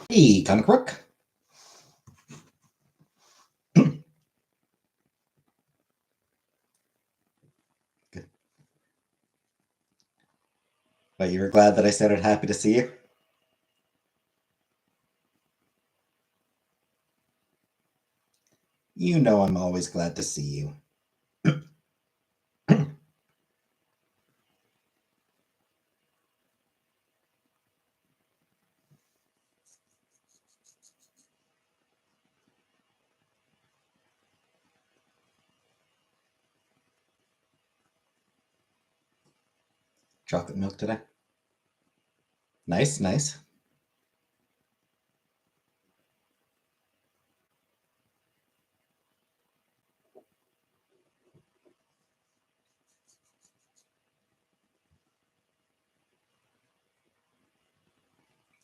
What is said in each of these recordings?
Hey, Comic Rook. Good. But you were glad that I sounded happy to see you? You know I'm always glad to see you. Chocolate milk today? Nice, nice.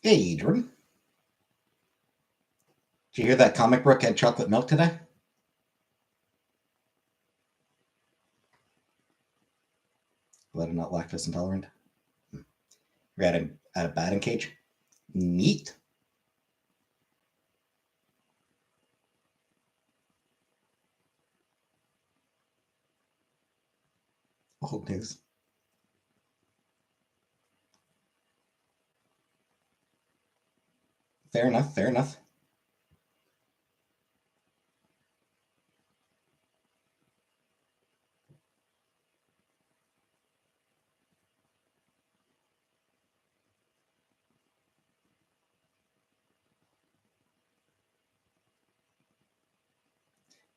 Hey, Jordan. Did you hear that Comic Rook had chocolate milk today? Glad I'm not lactose intolerant. We're at a batting cage. Neat. Old news. Fair enough, fair enough.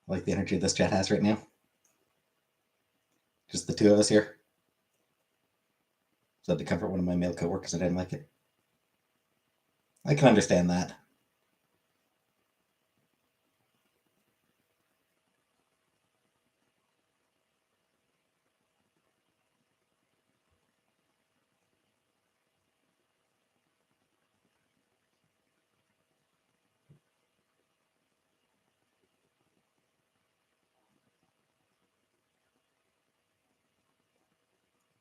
I like the energy this chat has right now. Just the two of us here. So I had to comfort one of my male coworkers I didn't like it. I can understand that.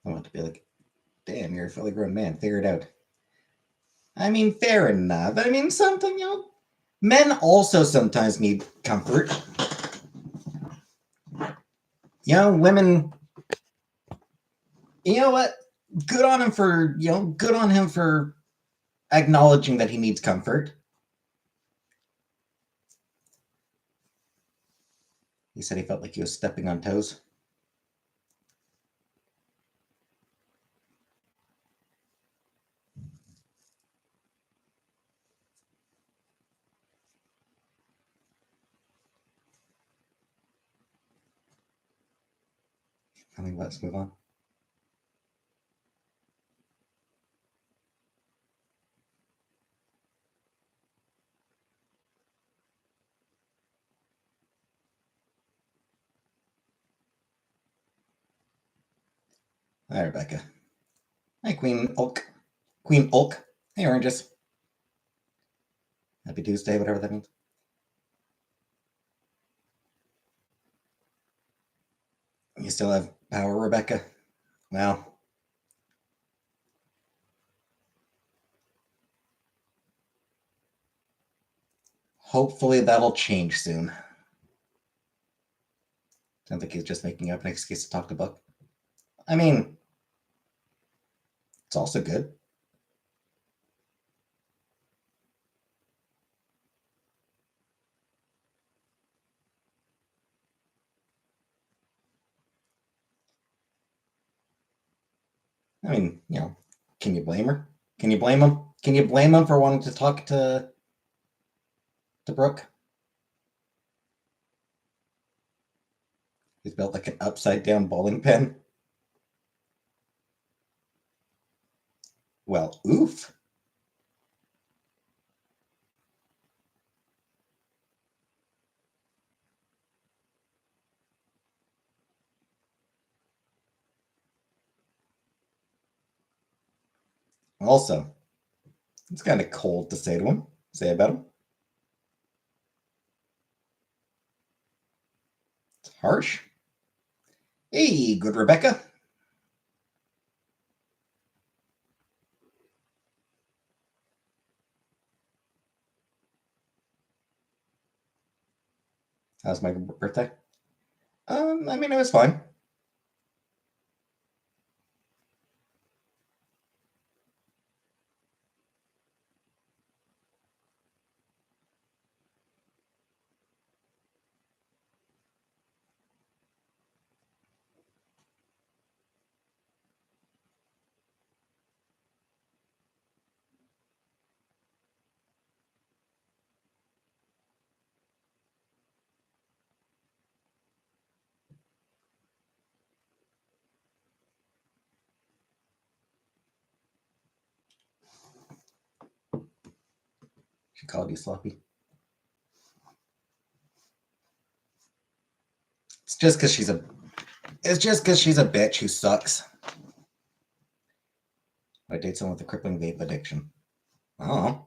I want to be like, damn, you're a fully grown man. Figure it out. I mean, fair enough. I mean, something, men also sometimes need comfort. Women, you know what? Good on him for, good on him for acknowledging that he needs comfort. He said he felt like he was stepping on toes. I think let's move on. Hi, Rebecca. Hi, Queen Ulk. Queen Ulk. Hey, Oranges. Happy Tuesday, whatever that means. You still have power, Rebecca? Well, hopefully that'll change soon. Sounds like he's just making up an excuse to talk to Buck. I mean, it's also good. I mean, can you blame her? Can you blame him? Can you blame him for wanting to talk to Brooke? He's built like an upside down bowling pin. Well, oof. Also, it's kind of cold to say about him. It's harsh. Hey, good Rebecca. How's my birthday? I mean, it was fine. She called you sloppy. It's just because she's a. It's just because she's a bitch who sucks. I date someone with a crippling vape addiction. Oh.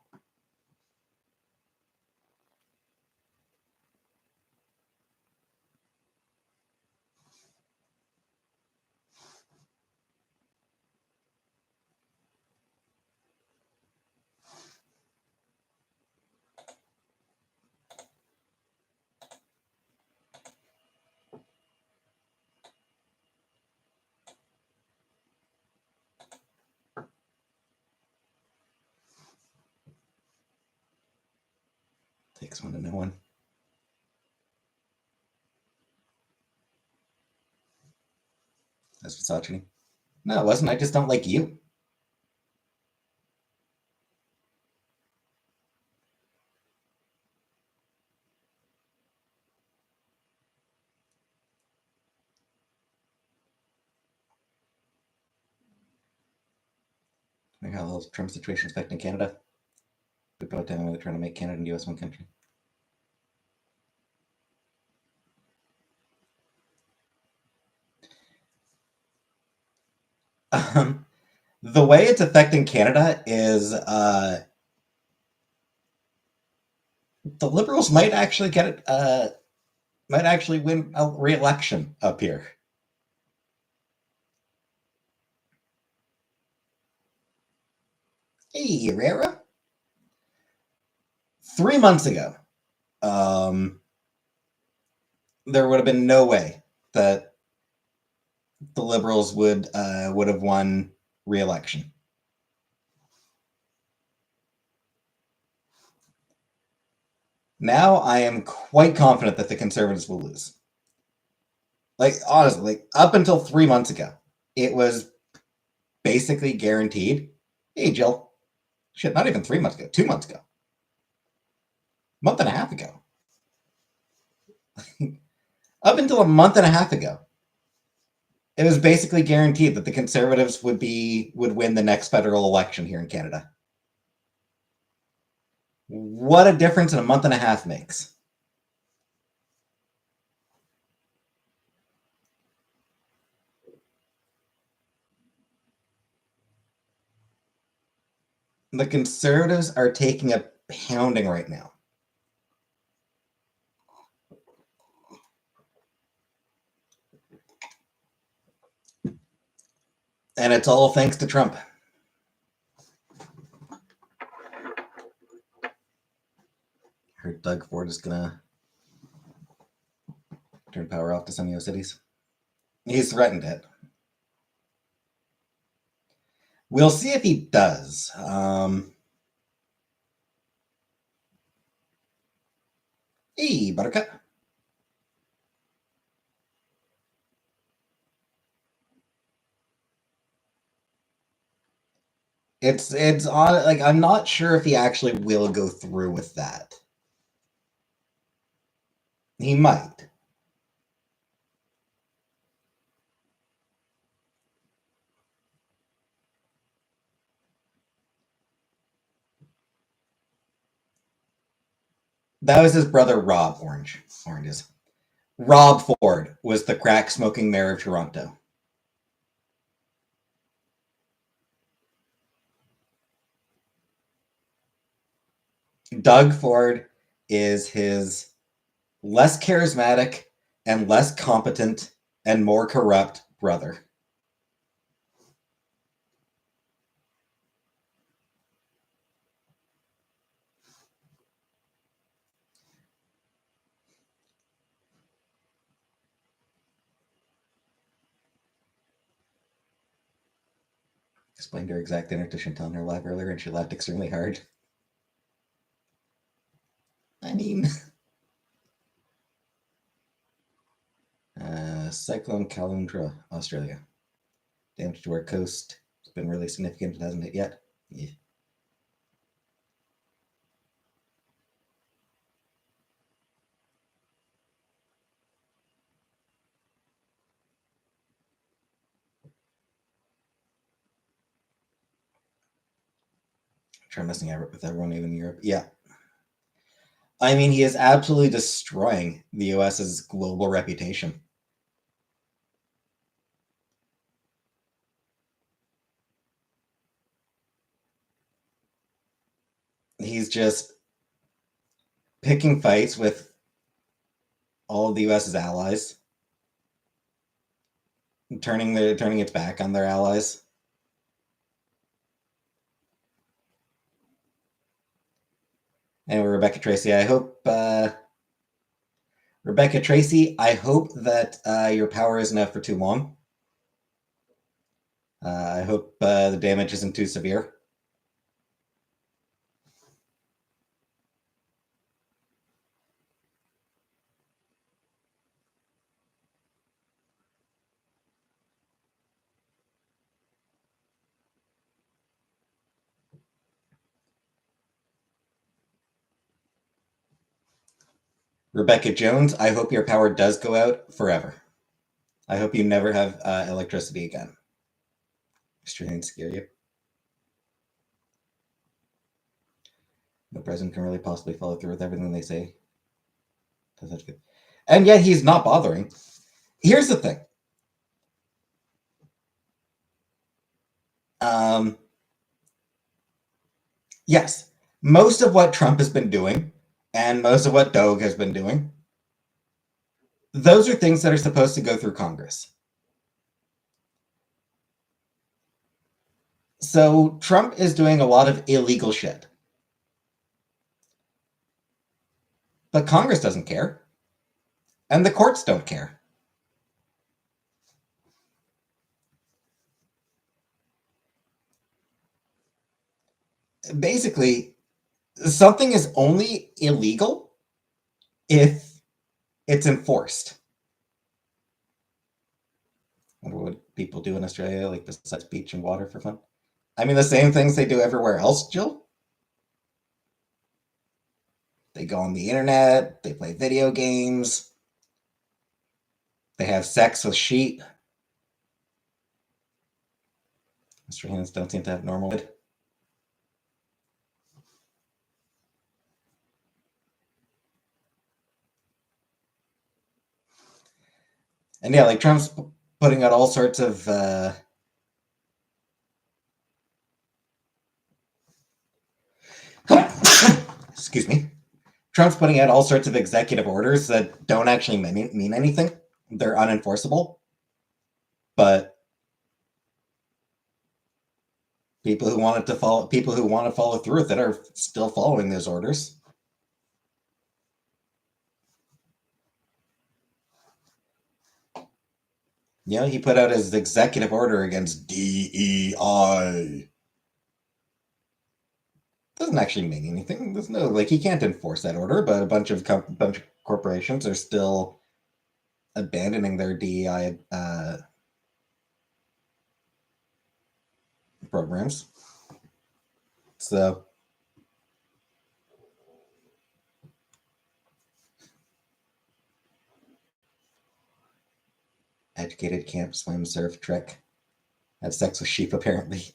Takes one to know one. That's misogyny. No, it wasn't. I just don't like you. Like how the Trump situation is affecting Canada. People out there trying to make Canada and the US one country. The way it's affecting Canada is the Liberals might actually get it. Might actually win a re-election up here. Hey, Herrera. 3 months ago, there would have been no way that the Liberals would have won re-election. Now I am quite confident that the Conservatives will lose. Like honestly, like up until 3 months ago, it was basically guaranteed. Hey, Jill. Shit, not even 3 months ago. 2 months ago. Month and a half ago. Up until a month and a half ago, it was basically guaranteed that the Conservatives would win the next federal election here in Canada. What a difference in a month and a half makes. The Conservatives are taking a pounding right now. And it's all thanks to Trump. I heard Doug Ford is gonna turn power off to some U.S. cities. He's threatened it. We'll see if he does. Hey, Buttercup. It's on. Like I'm not sure if he actually will go through with that. He might. That was his brother Rob Oranges. Rob Ford was the crack smoking mayor of Toronto. Doug Ford is his less charismatic and less competent and more corrupt brother. Explained her exact dinner to Chantal in her live earlier, and she laughed extremely hard. I mean, Cyclone Caloundra, Australia. Damage to our coast. It's been really significant. It hasn't hit yet. Yeah. Try messing with everyone, even in Europe. Yeah. I mean, he is absolutely destroying the US's global reputation. He's just picking fights with all of the US's allies, turning its back on their allies. Anyway, Rebecca Tracy, I hope that your power isn't out for too long. I hope the damage isn't too severe. Rebecca Jones, I hope your power does go out forever. I hope you never have electricity again. Australians scare you. No president can really possibly follow through with everything they say. That's good. And yet he's not bothering. Here's the thing. Yes, most of what Trump has been doing and most of what Doge has been doing, those are things that are supposed to go through Congress. So Trump is doing a lot of illegal shit. But Congress doesn't care. And the courts don't care. Basically, something is only illegal if it's enforced. I wonder what people do in Australia, like besides beach and water for fun. I mean, the same things they do everywhere else, Jill. They go on the internet, they play video games, they have sex with sheep. Australians don't seem to have normal. And yeah, like Trump's putting out all sorts of excuse me. Trump's putting out all sorts of executive orders that don't actually mean anything. They're unenforceable. But people who want to follow through with it are still following those orders. You know, he put out his executive order against DEI. Doesn't actually mean anything. There's no he can't enforce that order, but a bunch of corporations are still abandoning their DEI programs. So educated camp swim surf trek. Had sex with sheep apparently.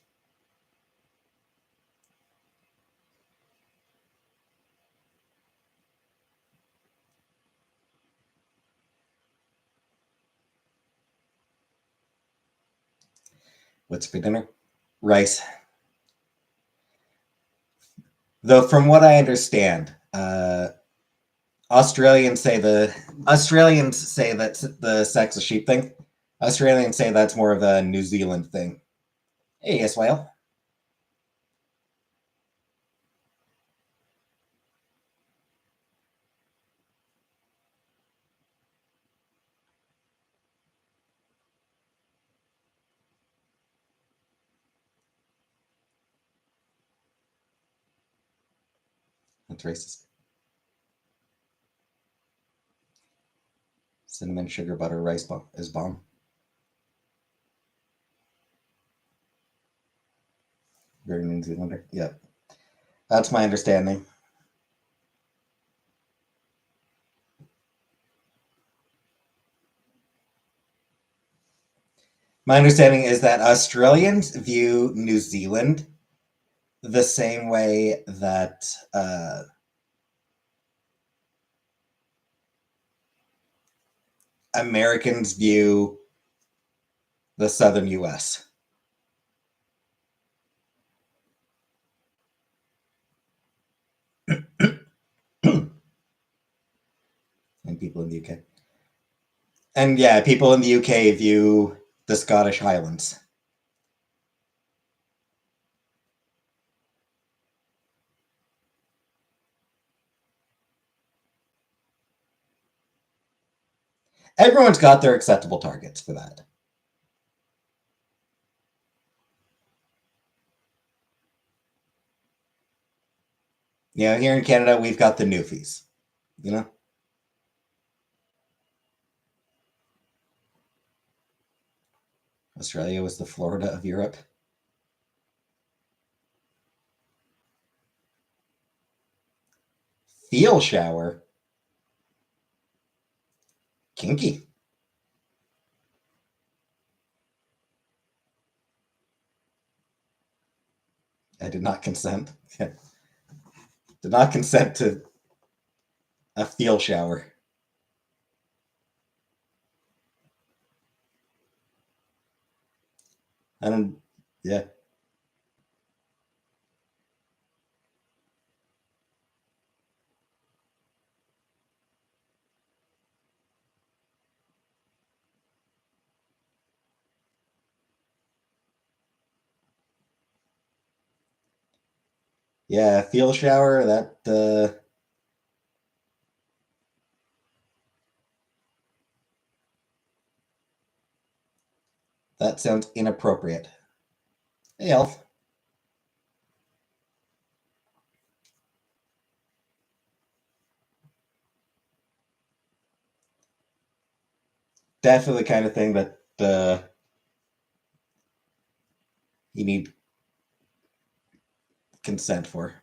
What's for dinner? Rice. Though from what I understand, Australians say that the sex of sheep thing. Australians say that's more of a New Zealand thing. Hey, yes, whale. That's racist. Cinnamon, sugar, butter, rice is bomb. Very New Zealander. Yep. That's my understanding. My understanding is that Australians view New Zealand the same way that Americans view the southern US. And people in the UK. And yeah, people in the UK view the Scottish Highlands. Everyone's got their acceptable targets for that. You know, here in Canada, we've got the Newfies, you know? Australia was the Florida of Europe. Feel shower. Kinky. I did not consent. Did not consent to a feel shower. And yeah. Yeah, feel shower, that sounds inappropriate. Hey, Elf. Definitely the kind of thing that you need consent for.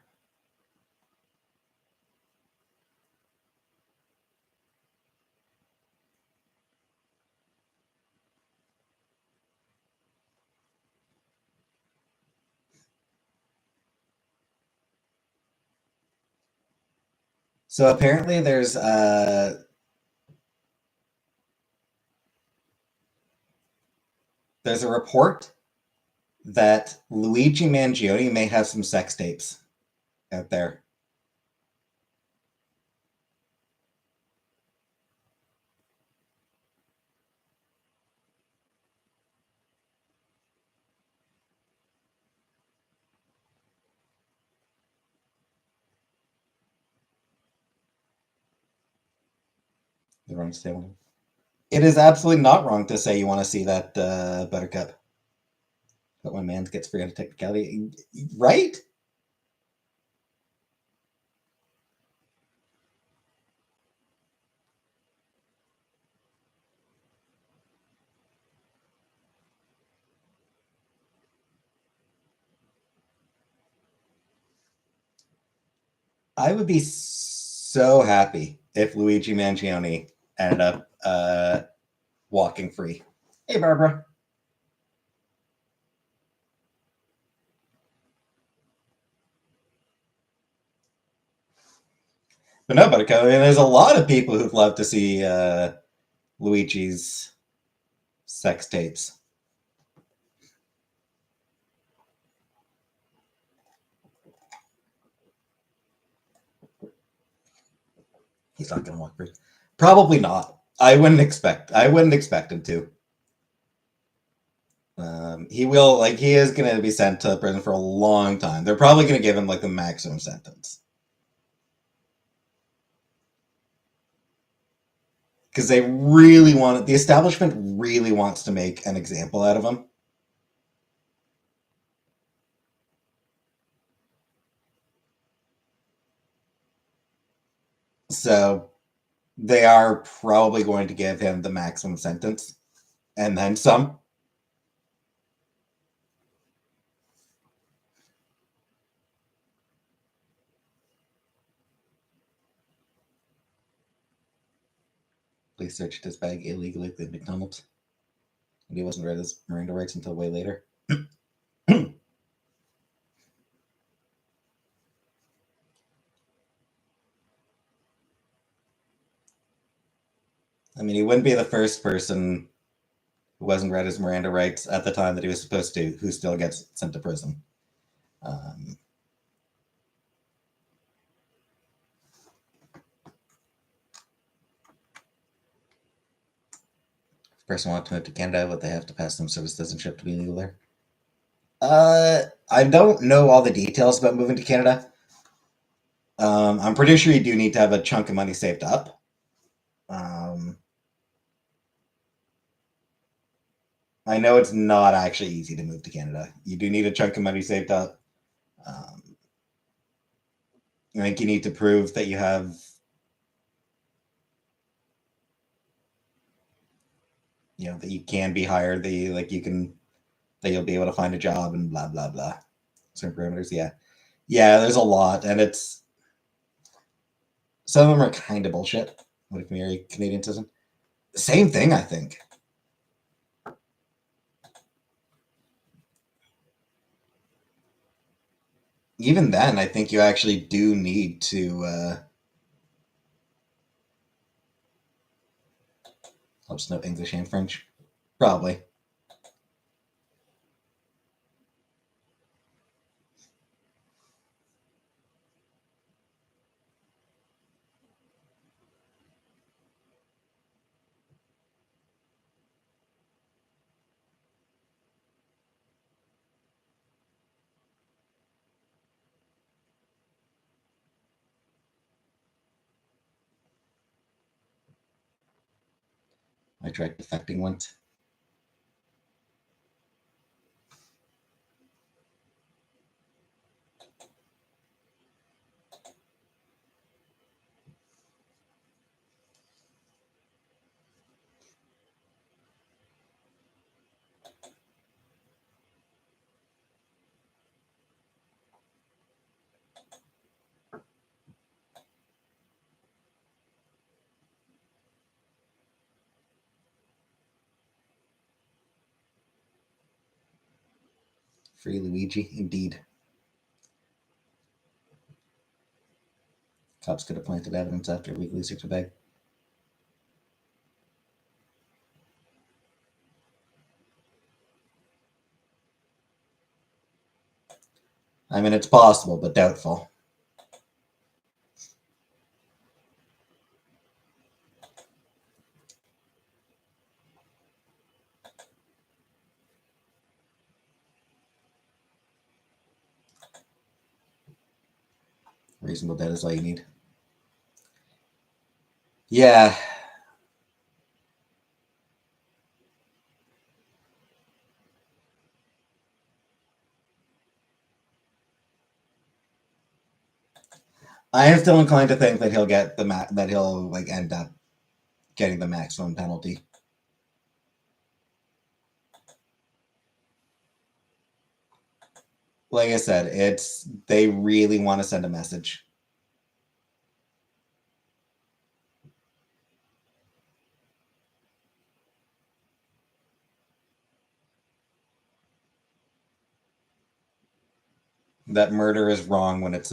So apparently there's a report that Luigi Mangione may have some sex tapes out there. The wrong stable. It is absolutely not wrong to say you want to see that Buttercup. But when man gets free on a technicality, right? I would be so happy if Luigi Mangione ended up walking free. Hey, Barbara. But no, Buttercup. I mean, there's a lot of people who'd love to see Luigi's sex tapes. He's not going to walk free. Probably not. I wouldn't expect him to. He will, like, he is going to be sent to prison for a long time. They're probably going to give him like the maximum sentence because they really want the establishment really wants to make an example out of him. So they are probably going to give him the maximum sentence and then some. Police searched his bag illegally at McDonald's, and he wasn't read his Miranda rights until way later. I mean, he wouldn't be the first person who wasn't read his Miranda rights at the time that he was supposed to who still gets sent to prison. Um, if a person wants to move to Canada, would they have to pass some sort of citizenship to be legal there? I don't know all the details about moving to Canada. I'm pretty sure you do need to have a chunk of money saved up. I know it's not actually easy to move to Canada. You do need a chunk of money saved up. I think you need to prove that you have, that you can be hired, that that you'll be able to find a job and blah blah blah. Certain parameters, yeah, yeah. There's a lot, and it's some of them are kind of bullshit. What if you're a Canadian citizen? Same thing, I think. Even then, I think you actually do need to. I'll just know English and French, probably. I tried defecting once. Free Luigi, indeed. Cops could have planted evidence after legally searched a bag. I mean, it's possible, but doubtful. Reasonable doubt is all you need. Yeah. I am still inclined to think that he'll get that he'll end up getting the maximum penalty. Like I said, they really want to send a message. That murder is wrong when it's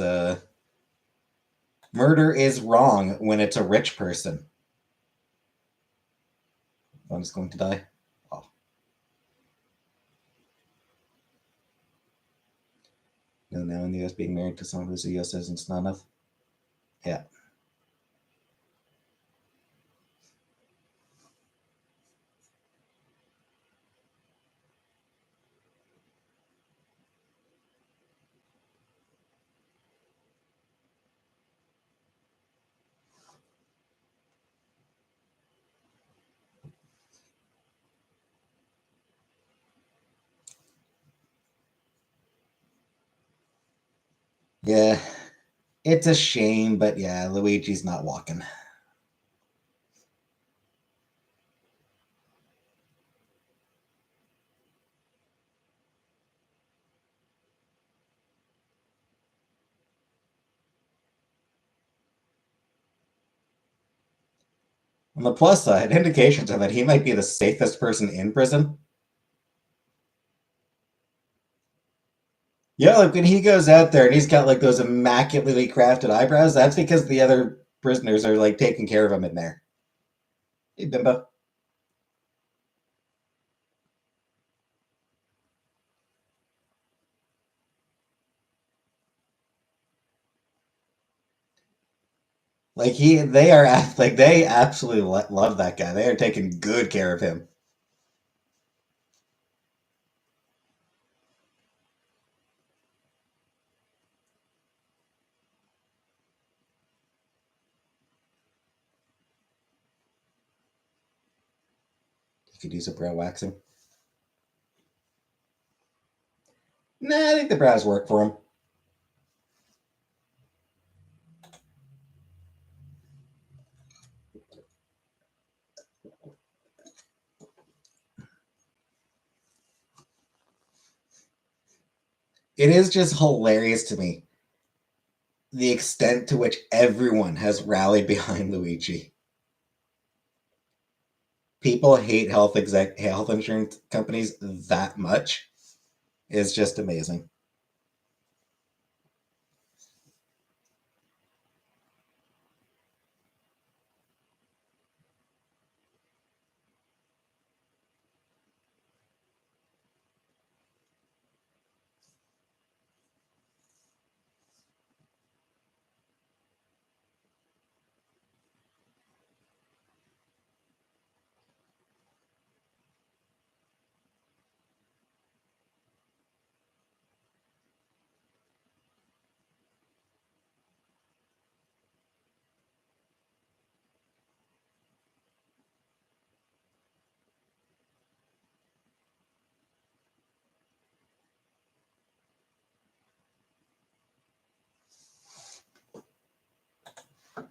a rich person. One is going to die. Oh. No, now in the US, being married to someone who's a US citizen is not enough. Yeah. Yeah. It's a shame, but yeah, Luigi's not walking. On the plus side, indications are that he might be the safest person in prison. Yeah, like when he goes out there and he's got like those immaculately crafted eyebrows, that's because the other prisoners are like taking care of him in there. Hey, Bimbo. Like they absolutely love that guy. They are taking good care of him. You could use a brow waxing. Nah, I think the brows work for him. It is just hilarious to me the extent to which everyone has rallied behind Luigi. People hate health insurance companies that much is just amazing.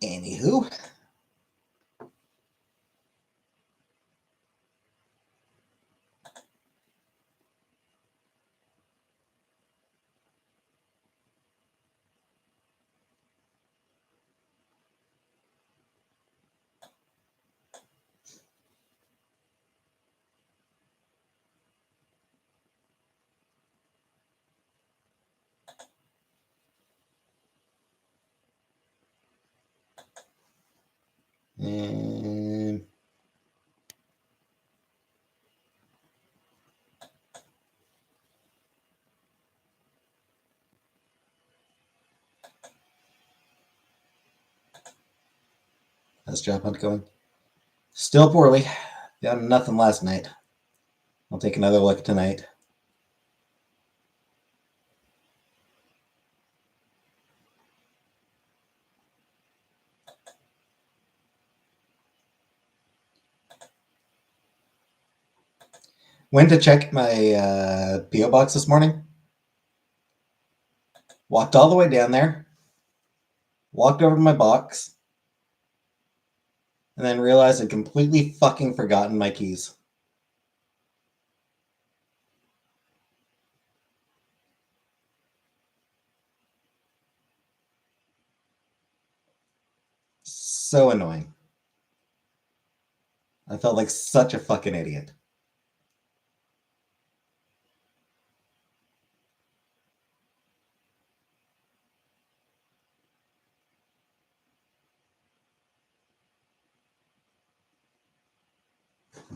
Anywho, um, how's job hunt going? Still poorly. Got nothing last night. I'll take another look tonight. Went to check my PO box this morning. Walked all the way down there. Walked over to my box, and then realized I'd completely fucking forgotten my keys. So annoying. I felt like such a fucking idiot.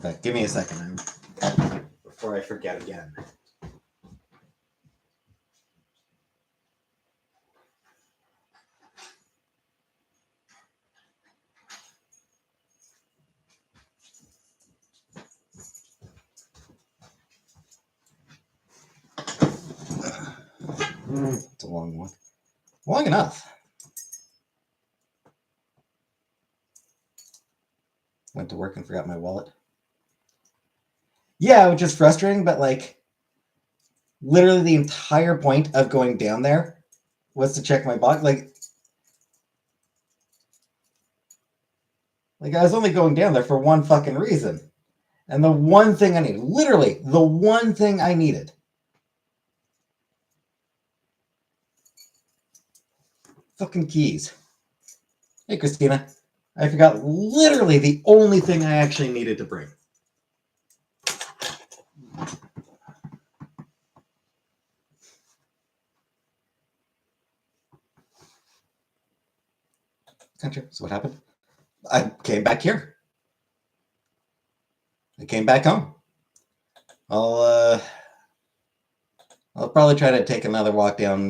In fact, give me a second before I forget again. It's a long one. Long enough. Went to work and forgot my wallet. Yeah, which is frustrating, but like literally the entire point of going down there was to check my box. Like Like, I was only going down there for one fucking reason. And the one thing I needed, literally, the one thing I needed. Fucking keys. Hey, Christina. I forgot literally the only thing I actually needed to bring. Gotcha. So what happened? I came back here. I came back home. I'll probably try to take another walk down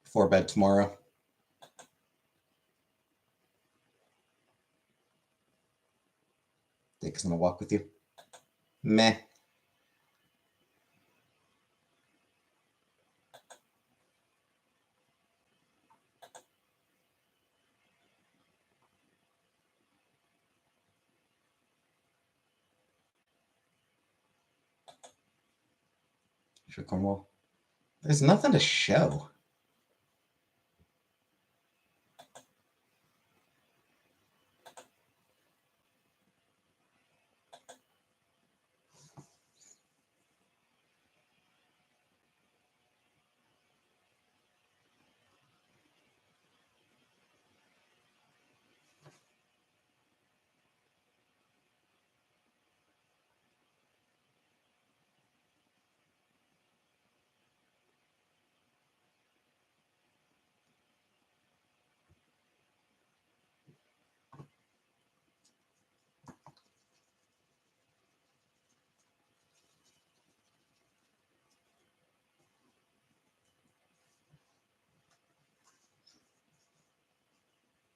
before bed tomorrow. Take us on a walk with you. Meh. Show Cornwall. There's nothing to show.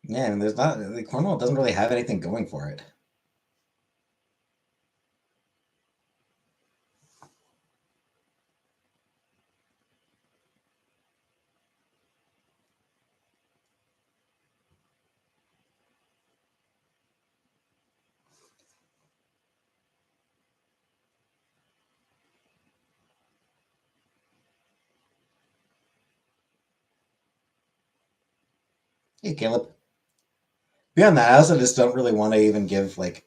Yeah, and there's not. The Cornwall doesn't really have anything going for it. Hey, Caleb. Beyond that, I also just don't really want to even give like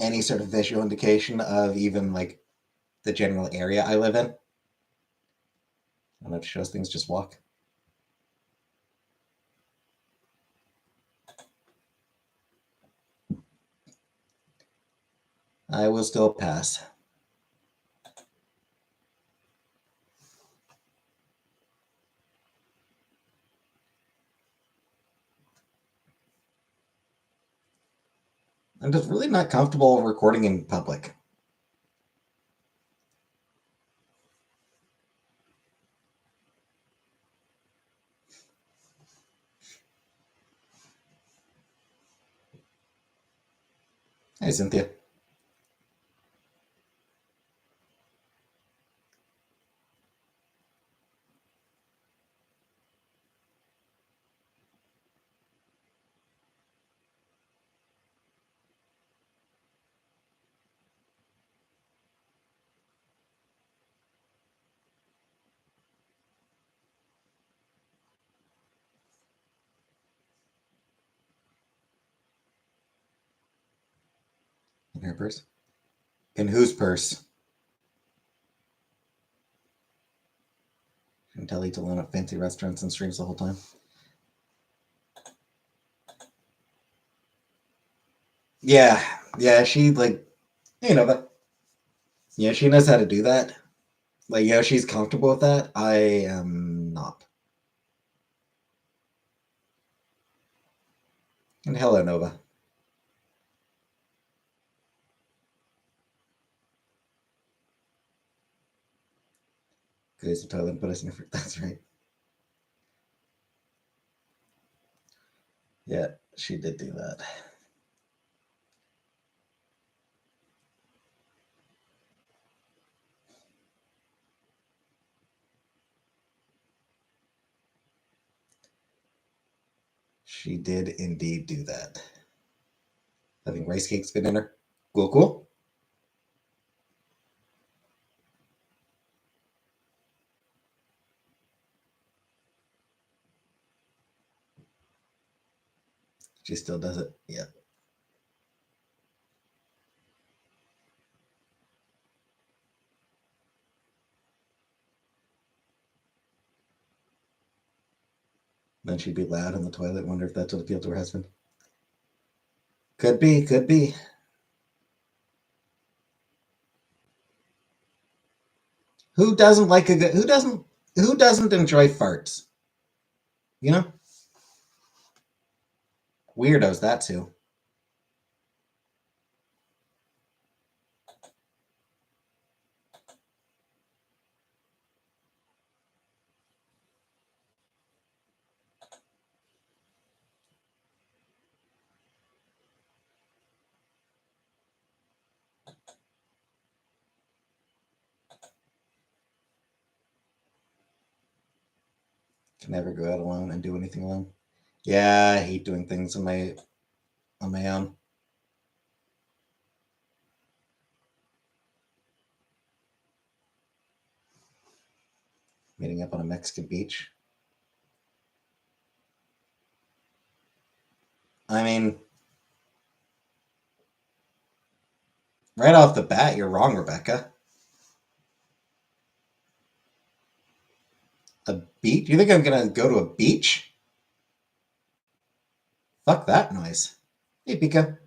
any sort of visual indication of even like the general area I live in. I don't know if it shows things, just walk. I will still pass. I'm just really not comfortable recording in public. Hey, Cynthia. In her purse? In whose purse? Can tell eats alone at fancy restaurants and streams the whole time. Yeah, yeah, she like, but yeah, she knows how to do that. Like, she's comfortable with that. I am not. And hello, Nova. Goes to toilet and put us in a That's right. Yeah, she did do that. She did indeed do that. Having rice cakes for dinner. Cool, cool. She still does it. Yeah. Then she'd be loud in the toilet. Wonder if that's what appealed to her husband. Could be, could be. Who doesn't like a good? Who doesn't enjoy farts? You know, weirdos. That too. Can never go out alone and do anything alone. Yeah, I hate doing things on my own. Meeting up on a Mexican beach. I mean, right off the bat, you're wrong, Rebecca. A beach? You think I'm gonna go to a beach? Fuck that noise. Hey, Pika.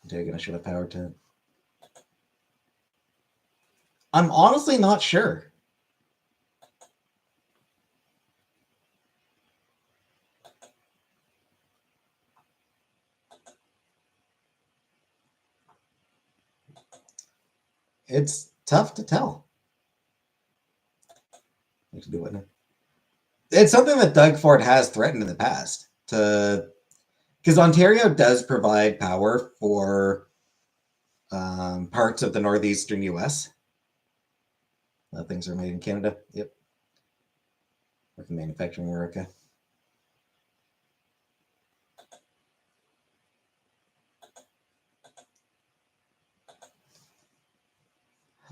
They're gonna shut a power to. I'm honestly not sure. It's tough to tell. What to do with it? It's something that Doug Ford has threatened in the past to, because Ontario does provide power for parts of the northeastern U.S. Things are made in Canada. Yep. Work in manufacturing America.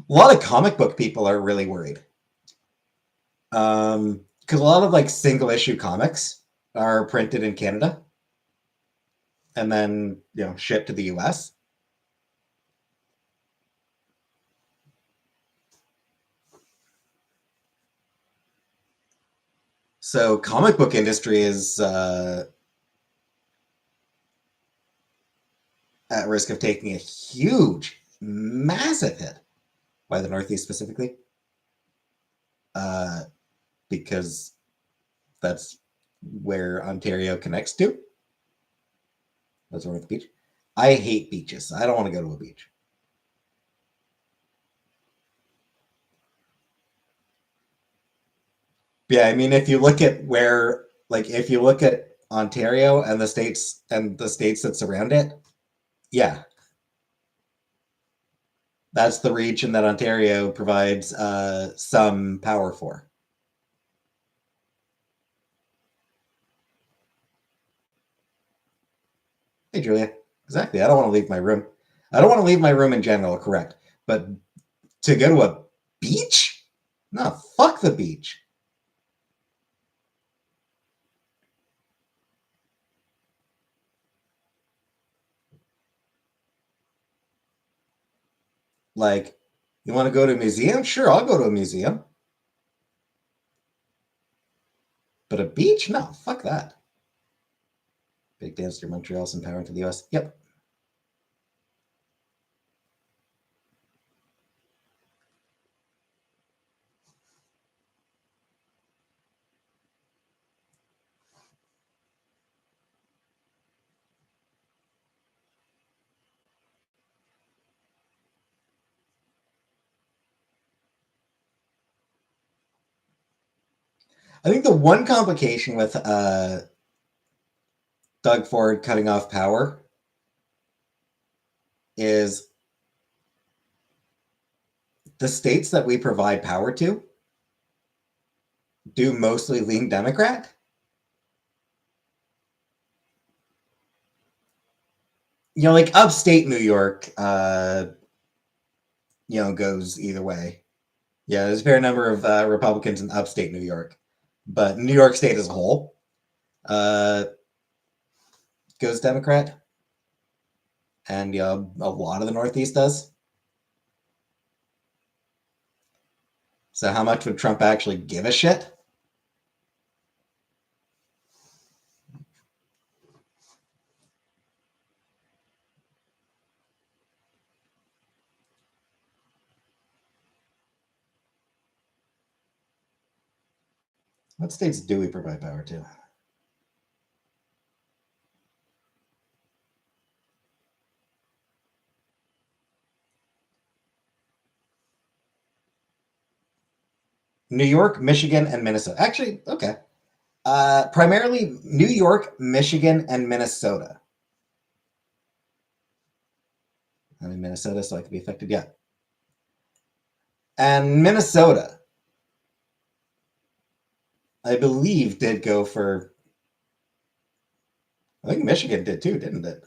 A lot of comic book people are really worried. Because a lot of like single issue comics are printed in Canada and then shipped to the US. So comic book industry is at risk of taking a huge, massive hit by the Northeast specifically, because that's where Ontario connects to. That's North Beach. I hate beaches. I don't want to go to a beach. Yeah, I mean, if you look at where, like, if you look at Ontario and the states that surround it, yeah, that's the region that Ontario provides some power for. Hey, Julia. Exactly. I don't want to leave my room. I don't want to leave my room in general, correct. But to go to a beach? No, fuck the beach. Like, you want to go to a museum? Sure, I'll go to a museum. But a beach? No, fuck that. Big dance to Montreal, some power into the US. Yep. I think the one complication with Doug Ford cutting off power is the states that we provide power to do mostly lean Democrat. Like upstate New York, goes either way. Yeah, there's a fair number of Republicans in upstate New York, but New York State as a whole, goes Democrat, and a lot of the Northeast does. So how much would Trump actually give a shit? What states do we provide power to? New York, Michigan, and Minnesota. Actually, okay. Primarily New York, Michigan, and Minnesota. I'm in Minnesota, so I could be affected. Yeah. And Minnesota, I believe, did go for. I think Michigan did too, didn't it?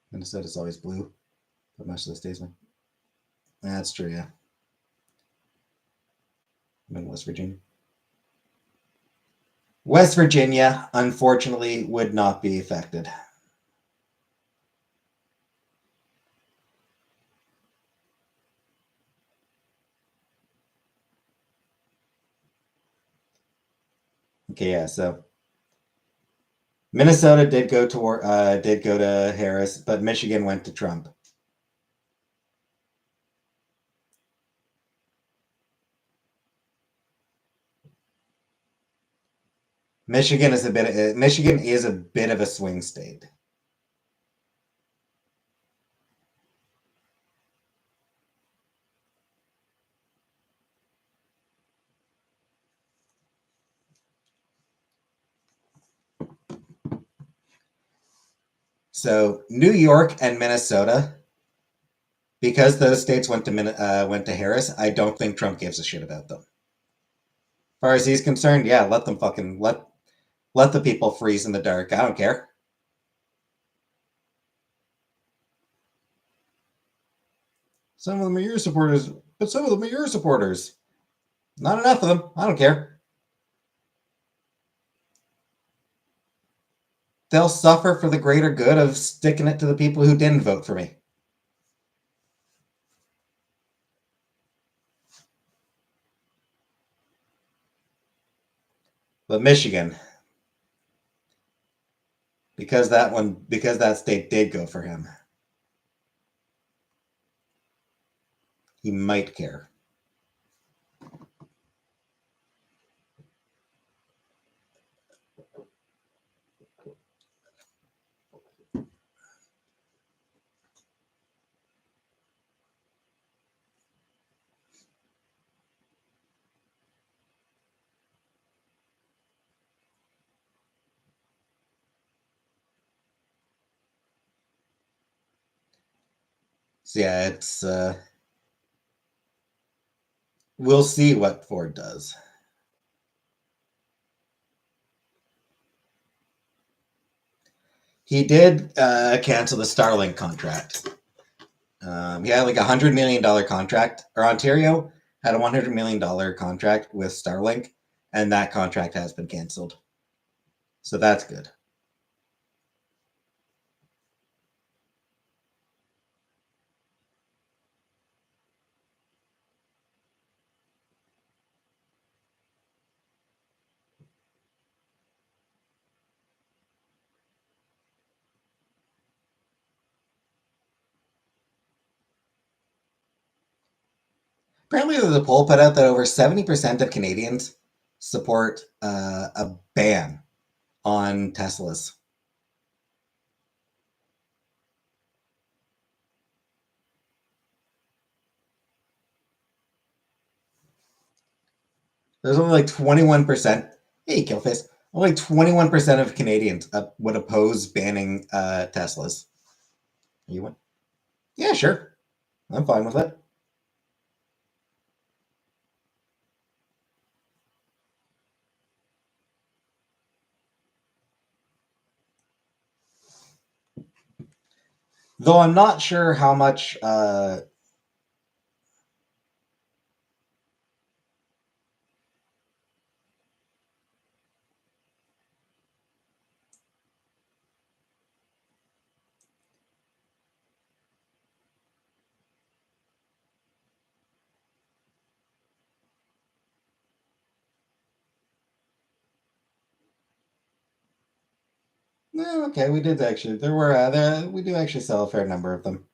Minnesota's always blue, but most of the states. That's true, yeah. I'm in West Virginia. West Virginia, unfortunately, would not be affected. Okay, yeah. So Minnesota did go to Harris, but Michigan went to Trump. Michigan is a bit of a swing state. So New York and Minnesota, because those states went to Harris, I don't think Trump gives a shit about them. As far as he's concerned, yeah, let them fucking let the people freeze in the dark. I don't care. Some of them are your supporters, but some of them are your supporters. Not enough of them. I don't care. They'll suffer for the greater good of sticking it to the people who didn't vote for me. But Michigan, because that state did go for him, he might care. So yeah, it's we'll see what Ford does. He did cancel the Starlink contract. He had like $100 million contract, or Ontario had a $100 million contract with Starlink, and that contract has been canceled. So that's good. Apparently, there's a poll put out that over 70% of Canadians support a ban on Teslas. There's only like 21%. Hey, Killface. Only 21% of Canadians would oppose banning Teslas. You want? Yeah, sure. I'm fine with it. Though I'm not sure how much. Okay, we did actually. There were we do actually sell a fair number of them.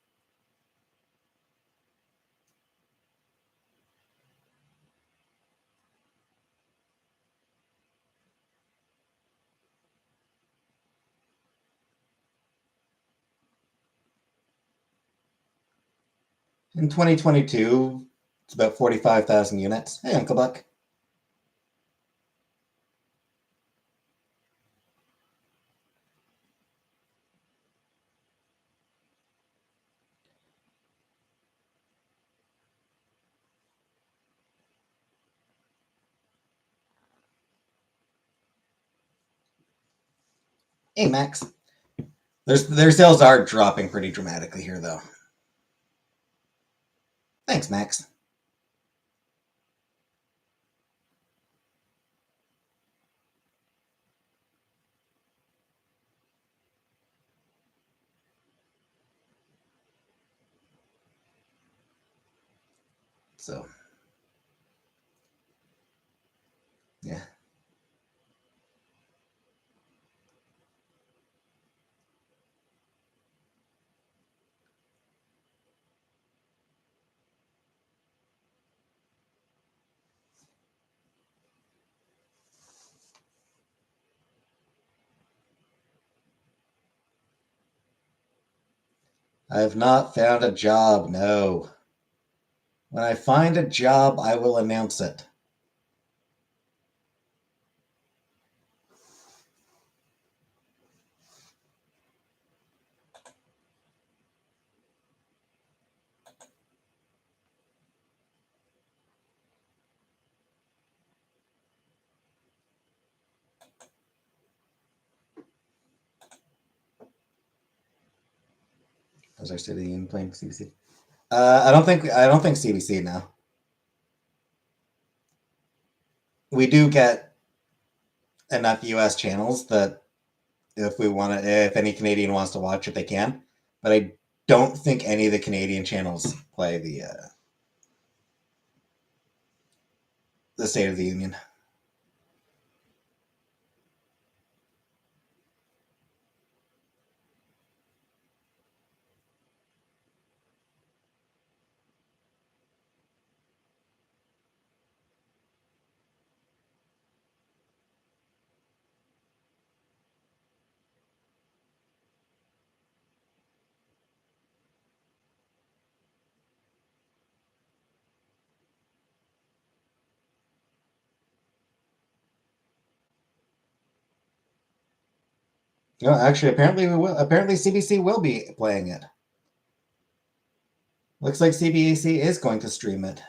In 2022, it's about 45,000 units. Hey, Uncle Buck. Hey, Max. Their sales are dropping pretty dramatically here, though. Thanks, Max. So, yeah. I have not found a job, no. When I find a job, I will announce it. Was our city in playing CBC? I don't think CBC now. We do get enough US channels that if any Canadian wants to watch it, they can. But I don't think any of the Canadian channels play the State of the Union. No, actually, apparently we will. Apparently, CBC will be playing it. Looks like CBC is going to stream it.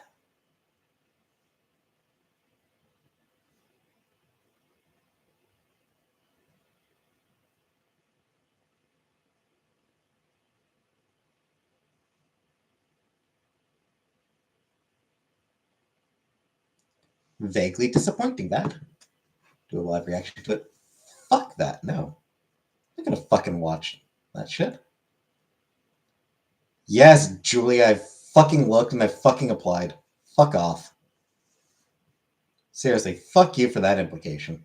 Vaguely disappointing, that. Do a live reaction to it. Fuck that. No. I'm not gonna fucking watch that shit. Yes, Julie, I fucking looked and I fucking applied. Fuck off. Seriously, fuck you for that implication.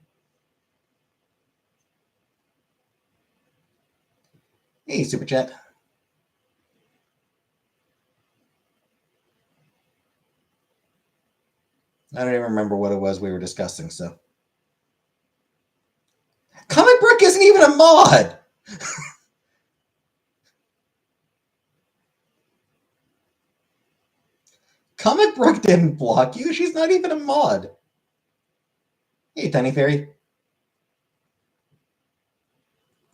Hey, Super Chat. I don't even remember what it was we were discussing, so. Comic Book isn't even a mod! Comic Book didn't block you. She's not even a mod. Hey, Tiny Fairy.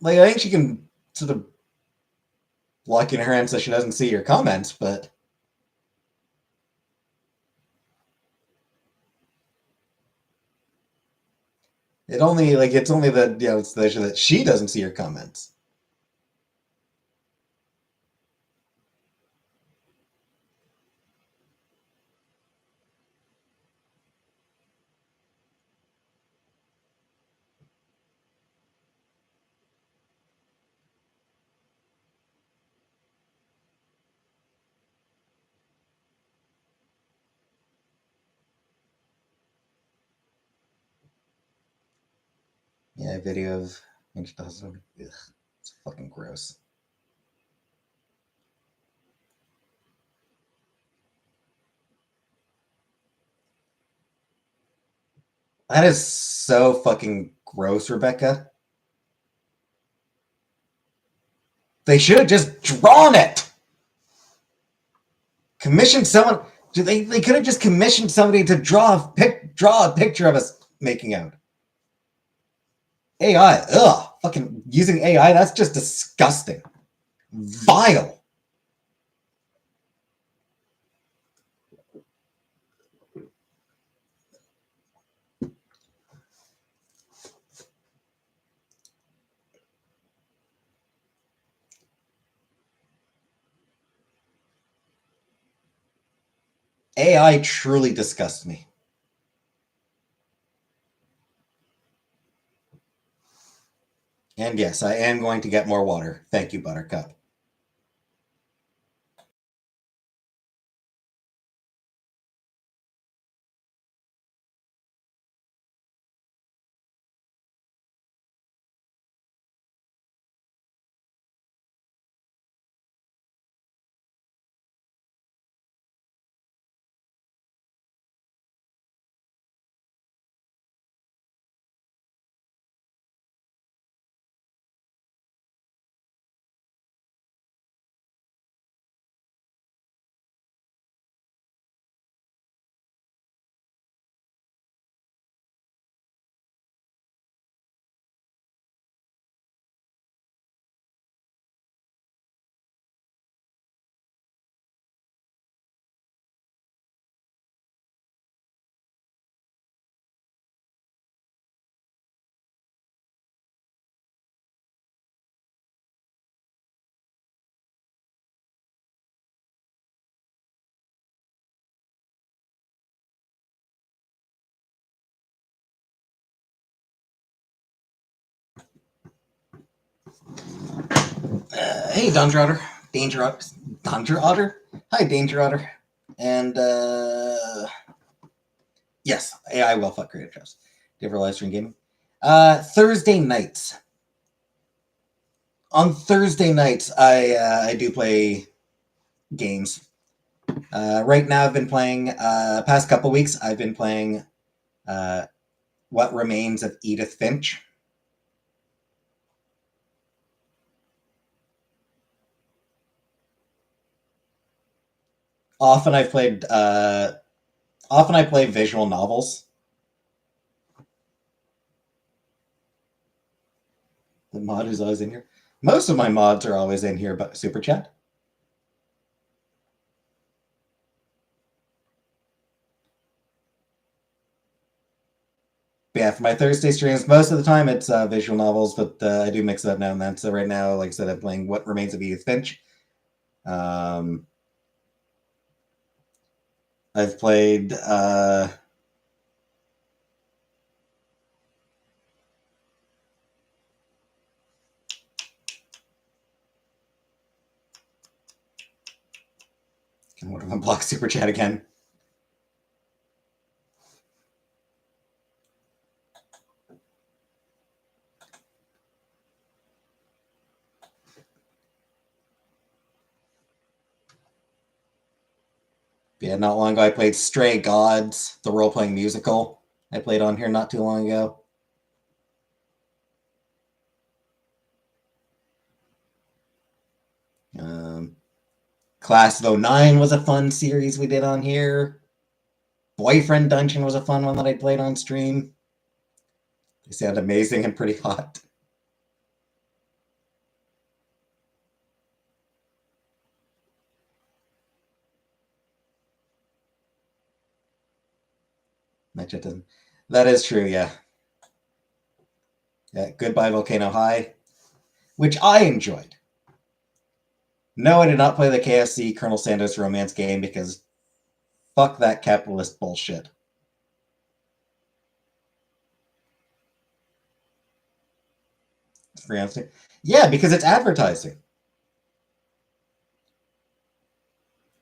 Like, I think she can sort of blocking her hand so she doesn't see your comments, but it's only the it's the issue that she doesn't see your comments. Yeah, video of when she does it. Ugh, it's fucking gross. That is so fucking gross, Rebecca. They should have just drawn it. Commissioned someone. They could have just commissioned somebody to draw a picture of us making out. AI, ugh, fucking using AI. That's just disgusting, vile. AI truly disgusts me. And yes, I am going to get more water. Thank you, Buttercup. Hey, Danger Otter. Danger Otter? Hi, Danger Otter. And, yes, AI will fuck creative jobs. Do you ever live stream gaming? Thursday nights. On Thursday nights, I do play games. Right now, I've been playing, past couple weeks, I've been playing What Remains of Edith Finch. Often I play visual novels. The mod who's always in here. Most of my mods are always in here, but Super Chat. But yeah, for my Thursday streams, most of the time it's visual novels, but I do mix it up now and then. So right now, like I said, I'm playing What Remains of Edith Finch. I've played can one of them block Super Chat again? Yeah, not long ago I played Stray Gods, the role-playing musical. I played on here not too long ago. Class of 09 was a fun series we did on here. Boyfriend Dungeon was a fun one that I played on stream. They sound amazing and pretty hot. Matchup doesn't. That is true, yeah. Yeah, Goodbye Volcano High, which I enjoyed. No, I did not play the KFC Colonel Sanders romance game because fuck that capitalist bullshit. Free answer. Yeah, because it's advertising.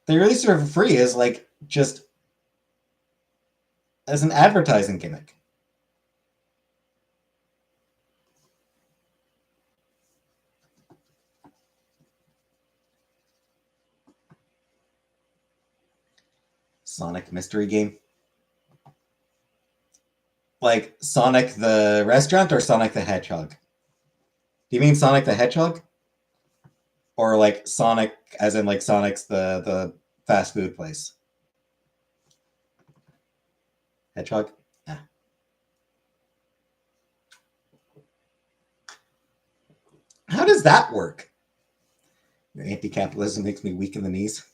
They release it for free as like just as an advertising gimmick. Sonic mystery game. Like Sonic the restaurant or Sonic the Hedgehog? Do you mean Sonic the Hedgehog? Or like Sonic as in like Sonic's the fast food place? Hedgehog? Yeah. How does that work? Your anti-capitalism makes me weak in the knees.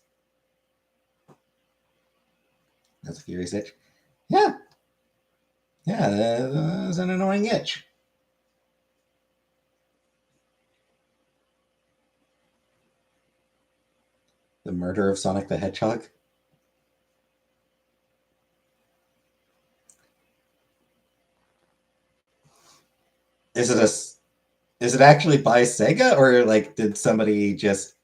That's a furious itch. Yeah. Yeah, that's an annoying itch. The murder of Sonic the Hedgehog? Is it a is it actually by Sega or like did somebody just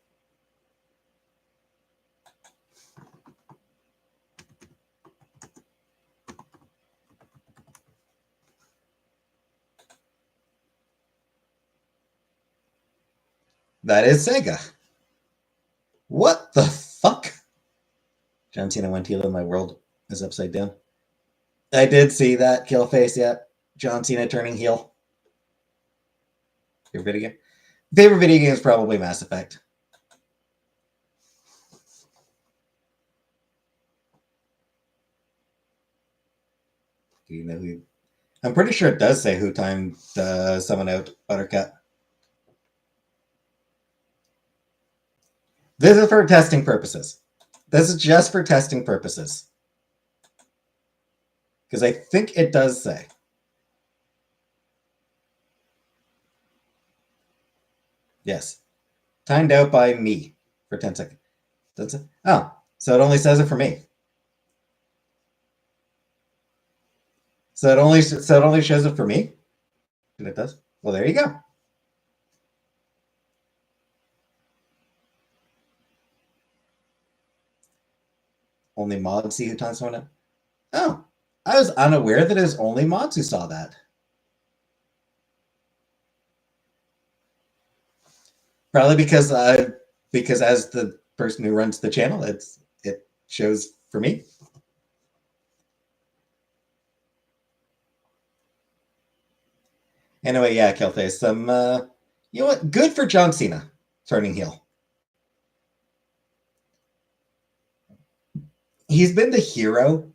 That is Sega. What the fuck? John Cena went heel and my world is upside down. I did see that kill face, yeah. John Cena turning heel. Favorite video game? Favorite video game is probably Mass Effect. Do you know who? I'm pretty sure it does say who timed someone out, Buttercut. This is for testing purposes. This is just for testing purposes. Because I think it does say. Yes. Timed out by me for 10 seconds. That's it. Oh, so it only says it for me. So it only shows it for me? And it does? Well, there you go. Only mods see who times someone out? Oh, I was unaware that it was only mods who saw that. Probably because as the person who runs the channel, it shows for me. Anyway, yeah, Kelface. You know what? Good for John Cena turning heel. He's been the hero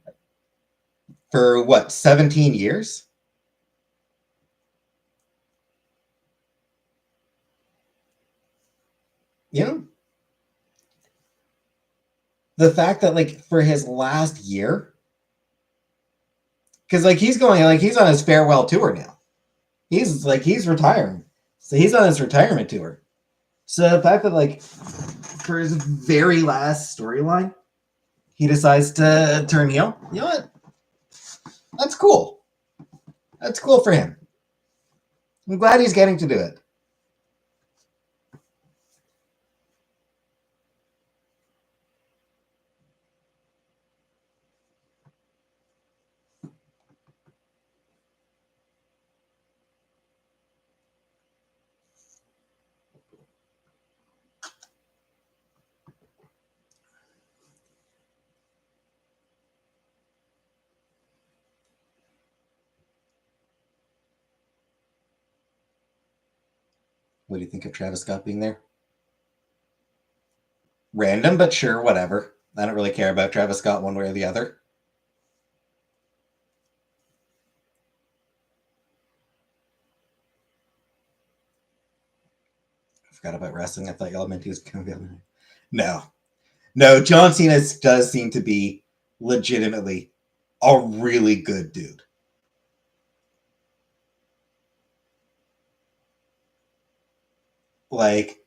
for what, 17 years? You know? The fact that like for his last year, because like he's on his farewell tour now. He's retiring. So he's on his retirement tour. So the fact that like for his very last storyline, he decides to turn heel. You know what? That's cool. That's cool for him. I'm glad he's getting to do it. What do you think of Travis Scott being there? Random, but sure, whatever. I don't really care about Travis Scott one way or the other. I forgot about wrestling. I thought y'all meant he was going to be on. No. John Cena does seem to be legitimately a really good dude. Like,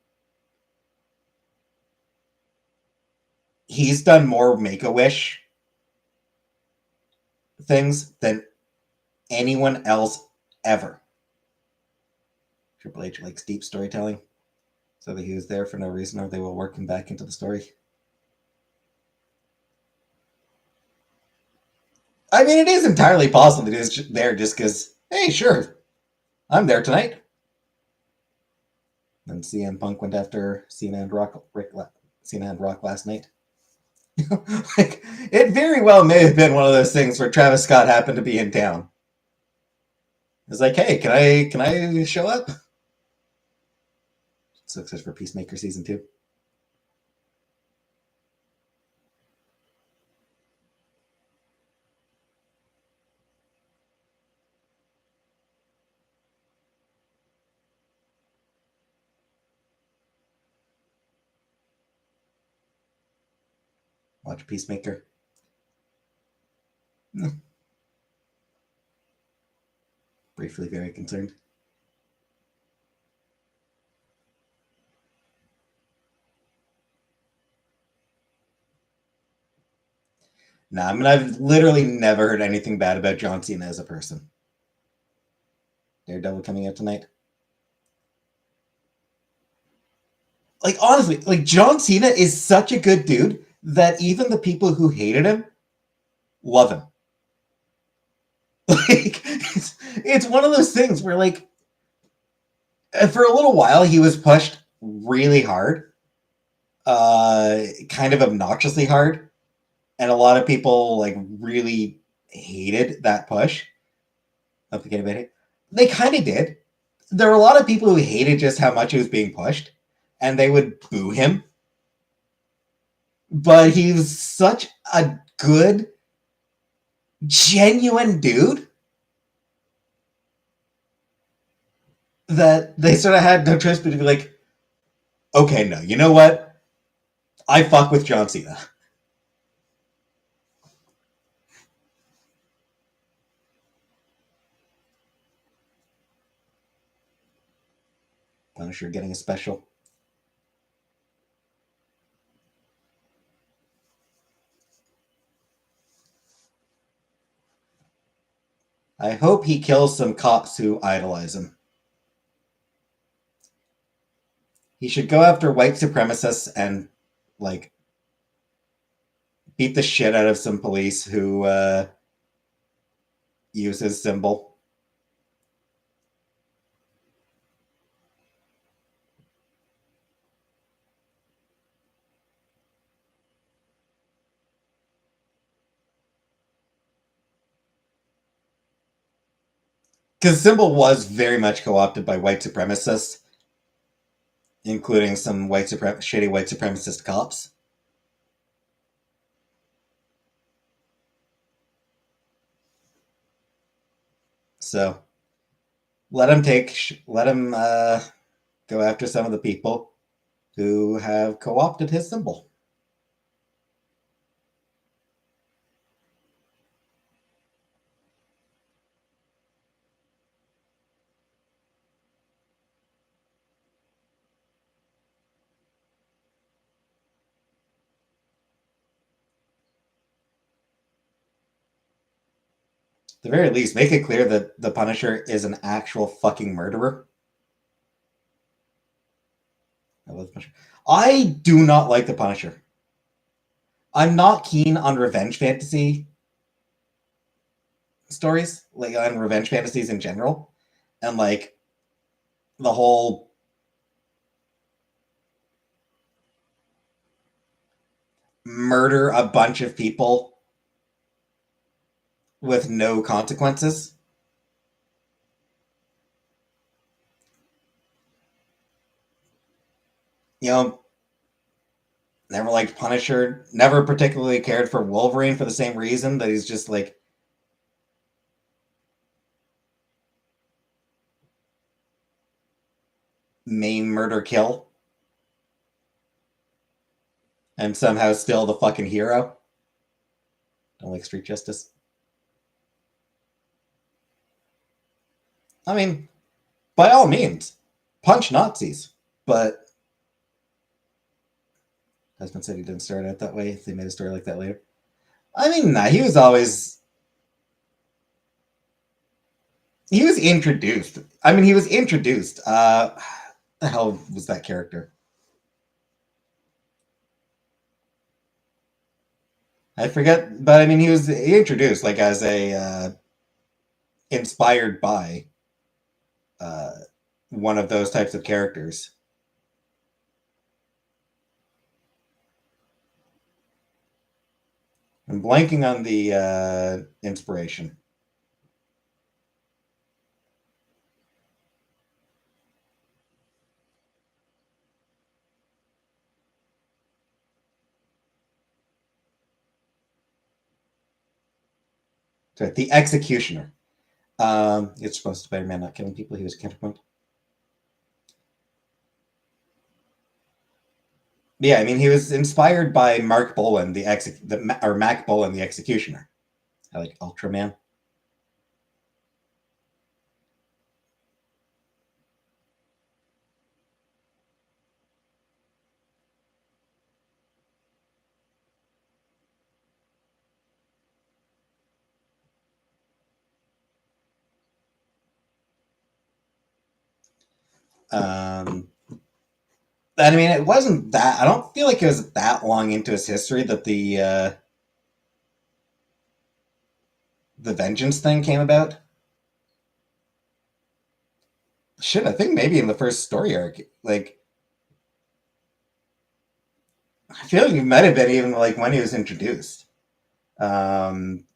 he's done more Make-A-Wish things than anyone else ever. Triple H likes deep storytelling, so that he was there for no reason, or they will work him back into the story. I mean, it is entirely possible that he's there just because, hey, sure, I'm there tonight. And CM Punk went after Cena and Rock last night. Like, it very well may have been one of those things where Travis Scott happened to be in town. It's like, hey, can I show up? Success for Peacemaker season 2. Watch Peacemaker. Briefly very concerned. Nah, I mean, I've literally never heard anything bad about John Cena as a person. Daredevil coming out tonight. Like, honestly, like, John Cena is such a good dude that even the people who hated him love him. Like, it's one of those things where, like, for a little while he was pushed really hard, kind of obnoxiously hard, and a lot of people like really hated that push. Not thinking about it, they kind of did. There were a lot of people who hated just how much he was being pushed, and they would boo him. But he was such a good, genuine dude that they sort of had no choice but to be like, okay, no, you know what? I fuck with John Cena. Punisher getting a special. I hope he kills some cops who idolize him. He should go after white supremacists and, like, beat the shit out of some police who use his symbol. Because symbol was very much co-opted by white supremacists, including some shady white supremacist cops. So let him go after some of the people who have co-opted his symbol. At the very least, make it clear that the Punisher is an actual fucking murderer. I love the Punisher. I do not like the Punisher. I'm not keen on revenge fantasy stories, like on revenge fantasies in general, and like the whole murder a bunch of people with no consequences. You know, never liked Punisher. Never particularly cared for Wolverine for the same reason that he's just like main murder kill. And somehow still the fucking hero. Don't like Street Justice. I mean, by all means, punch Nazis. But husband said he didn't start out that way. They made a story like that later. I mean, nah, he was always he was introduced. I mean, he was introduced. The hell was that character? I forget, but I mean, he was introduced like as a inspired by uh, one of those types of characters. I'm blanking on the inspiration. Sorry, the Executioner. It's supposed to Spider-Man not killing people. He was a counterpoint. Yeah, I mean, he was inspired by Mark Bolan, or Mac Bolan, the Executioner. I like Ultraman. Um, I mean, it wasn't that. I don't feel like it was that long into his history that the Vengeance thing came about. Shit, I think maybe in the first story arc, like I feel like it might have been even like when he was introduced. Um,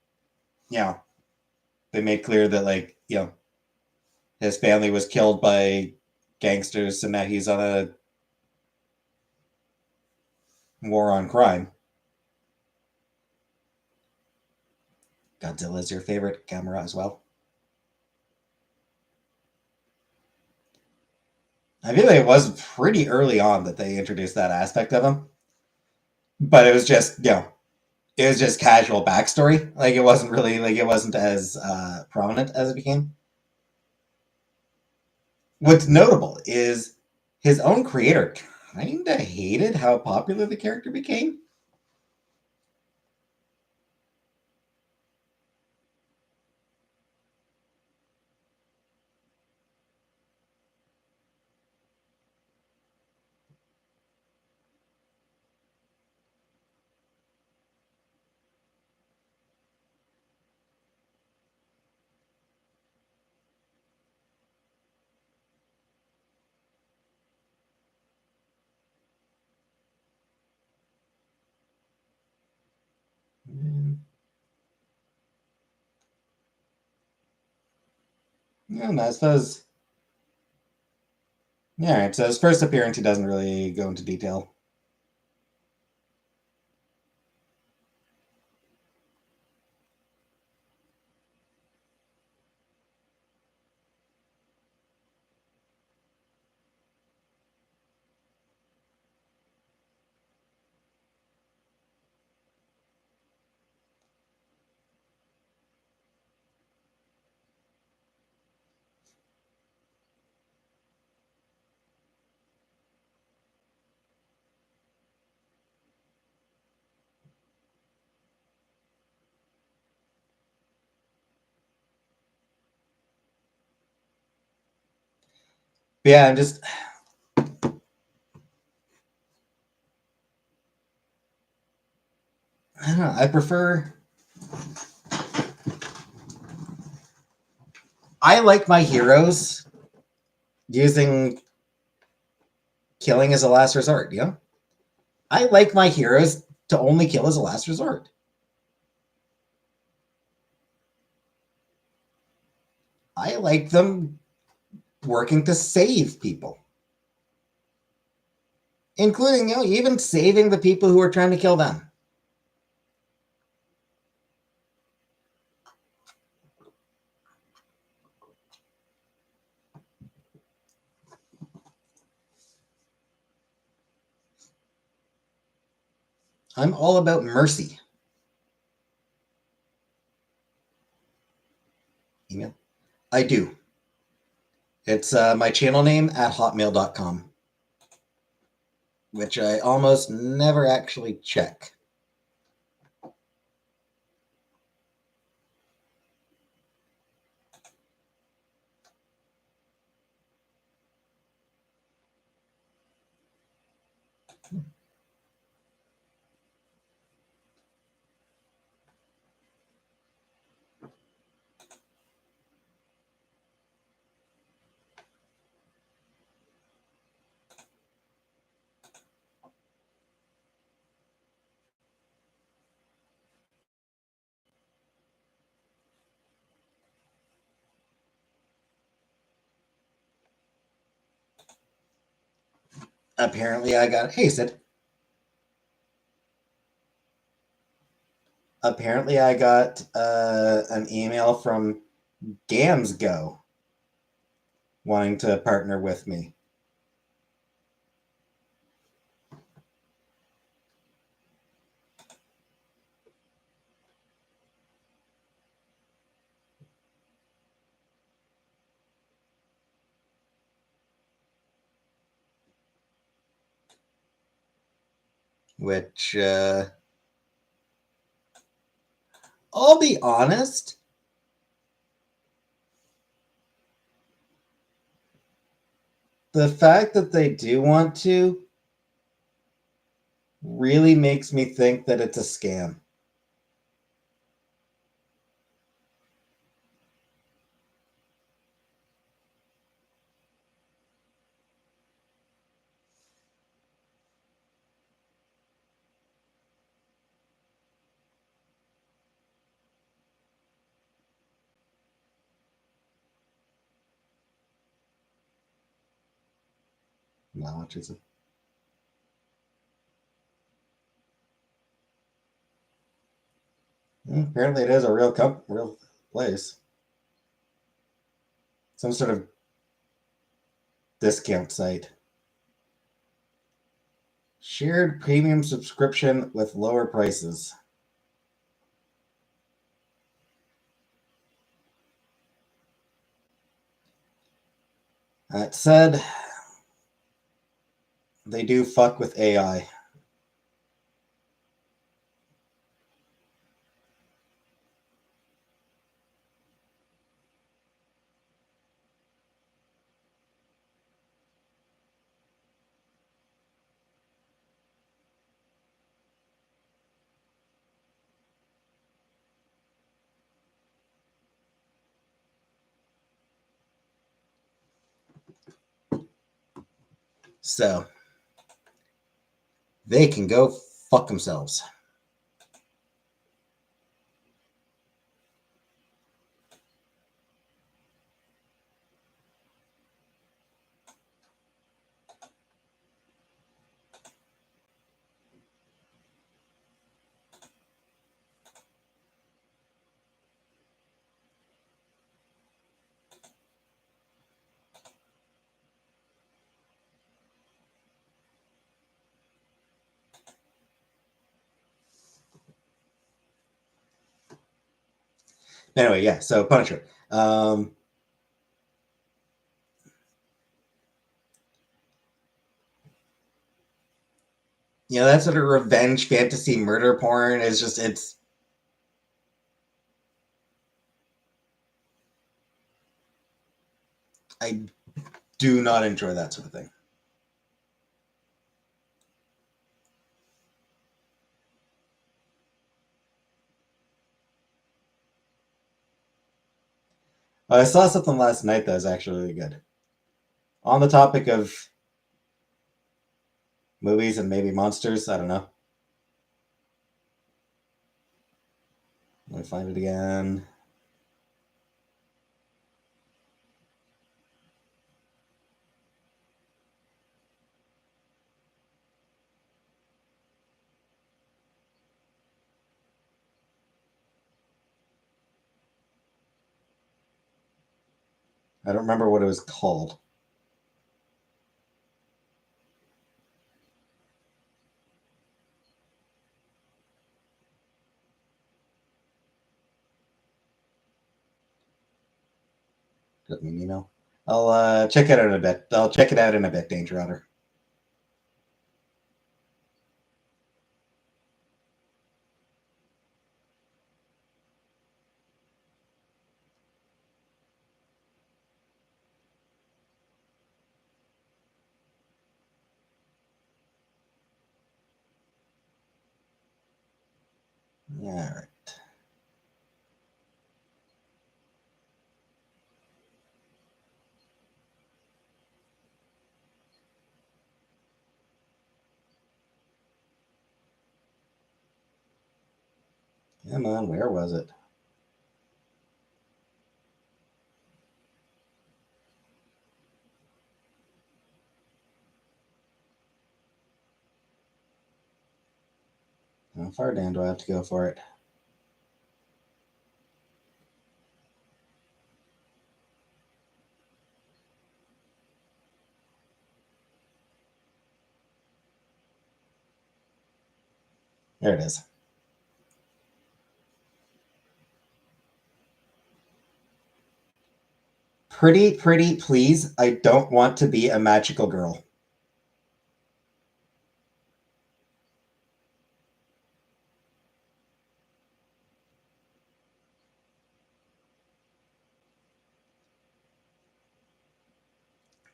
you know, they made clear that like his family was killed by gangsters, and now he's on a war on crime. Godzilla is your favorite Gamera as well. I feel like it was pretty early on that they introduced that aspect of him, but it was just it was just casual backstory. Like it wasn't really like it wasn't as prominent as it became. What's notable is his own creator kind of hated how popular the character became. Yeah, no, I suppose. Yeah, all right. So his first appearance, he doesn't really go into detail. But yeah, I'm just. I don't know. I prefer. I like my heroes using killing as a last resort. I like my heroes to only kill as a last resort. I like them working to save people, including even saving the people who are trying to kill them. I'm all about mercy. Email. I do. It's my channel name at hotmail.com, which I almost never actually check. Apparently, I got. Hey, Sid. Apparently, I got an email from Gamsgo wanting to partner with me. Which, I'll be honest, the fact that they do want to really makes me think that it's a scam. How much is it? Apparently, it is a real place. Some sort of discount site. Shared premium subscription with lower prices. That said, they do fuck with AI. So, they can go fuck themselves. Anyway, yeah, so Punisher. That sort of revenge fantasy murder porn is just, I do not enjoy that sort of thing. I saw something last night that was actually really good. On the topic of movies and maybe monsters, I don't know. Let me find it again. I don't remember what it was called. Got me an email. I'll check it out in a bit. I'll check it out in a bit, Danger Otter. All right. Come on, where was it? How far down do I have to go for it? There it is. Pretty, pretty, please. I don't want to be a magical girl.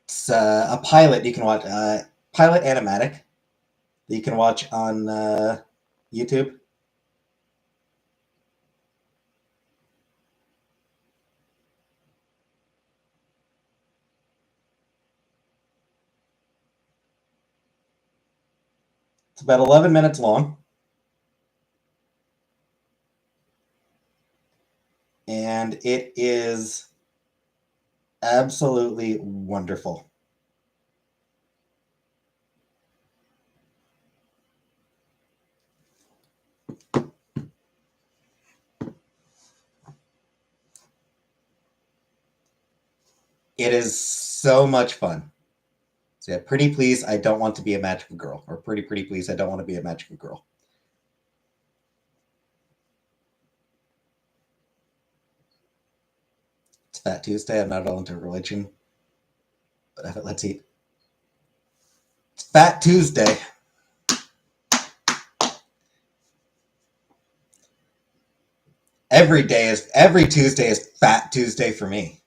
It's a pilot you can watch. Pilot animatic that you can watch on YouTube. It's about 11 minutes long. And it is absolutely wonderful. It is so much fun. So yeah, pretty please, I don't want to be a magical girl. Or pretty, pretty please, I don't want to be a magical girl. It's Fat Tuesday. I'm not all into religion. But let's eat. It's Fat Tuesday. Every Tuesday is Fat Tuesday for me.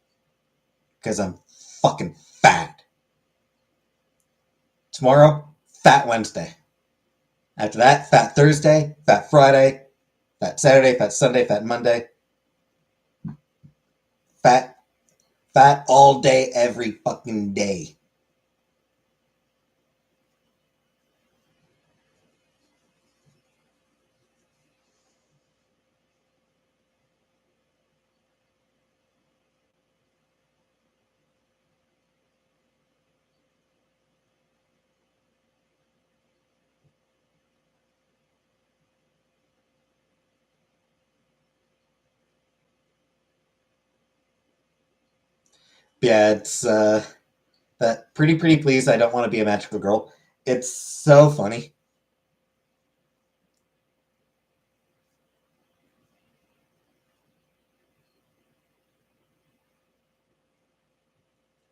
Because I'm fucking fat. Tomorrow, Fat Wednesday. After that, Fat Thursday, Fat Friday, Fat Saturday, Fat Sunday, Fat Monday. Fat, fat all day, every fucking day. Yeah, it's that pretty, pretty please. I don't want to be a magical girl. It's so funny.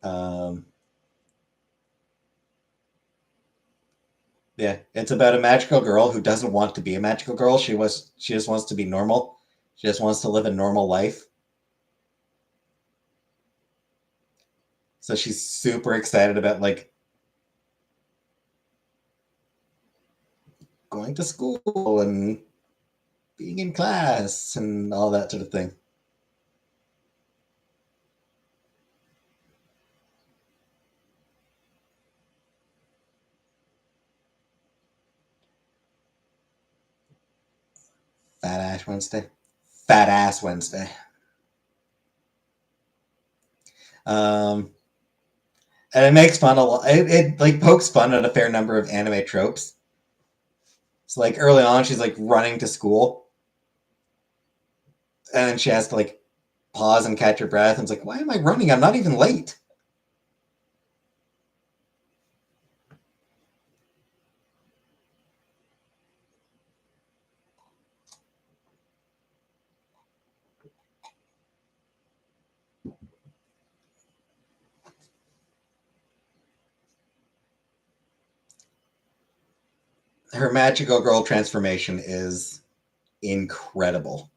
Um, yeah, it's about a magical girl who doesn't want to be a magical girl. She just wants to be normal. She just wants to live a normal life. So she's super excited about like going to school and being in class and all that sort of thing. Fat Ash Wednesday. Fat Ass Wednesday. Um, and it makes fun a lot. It like pokes fun at a fair number of anime tropes. So like early on, she's like running to school, and then she has to like pause and catch her breath. And it's like, why am I running? I'm not even late. her magical girl transformation is incredible.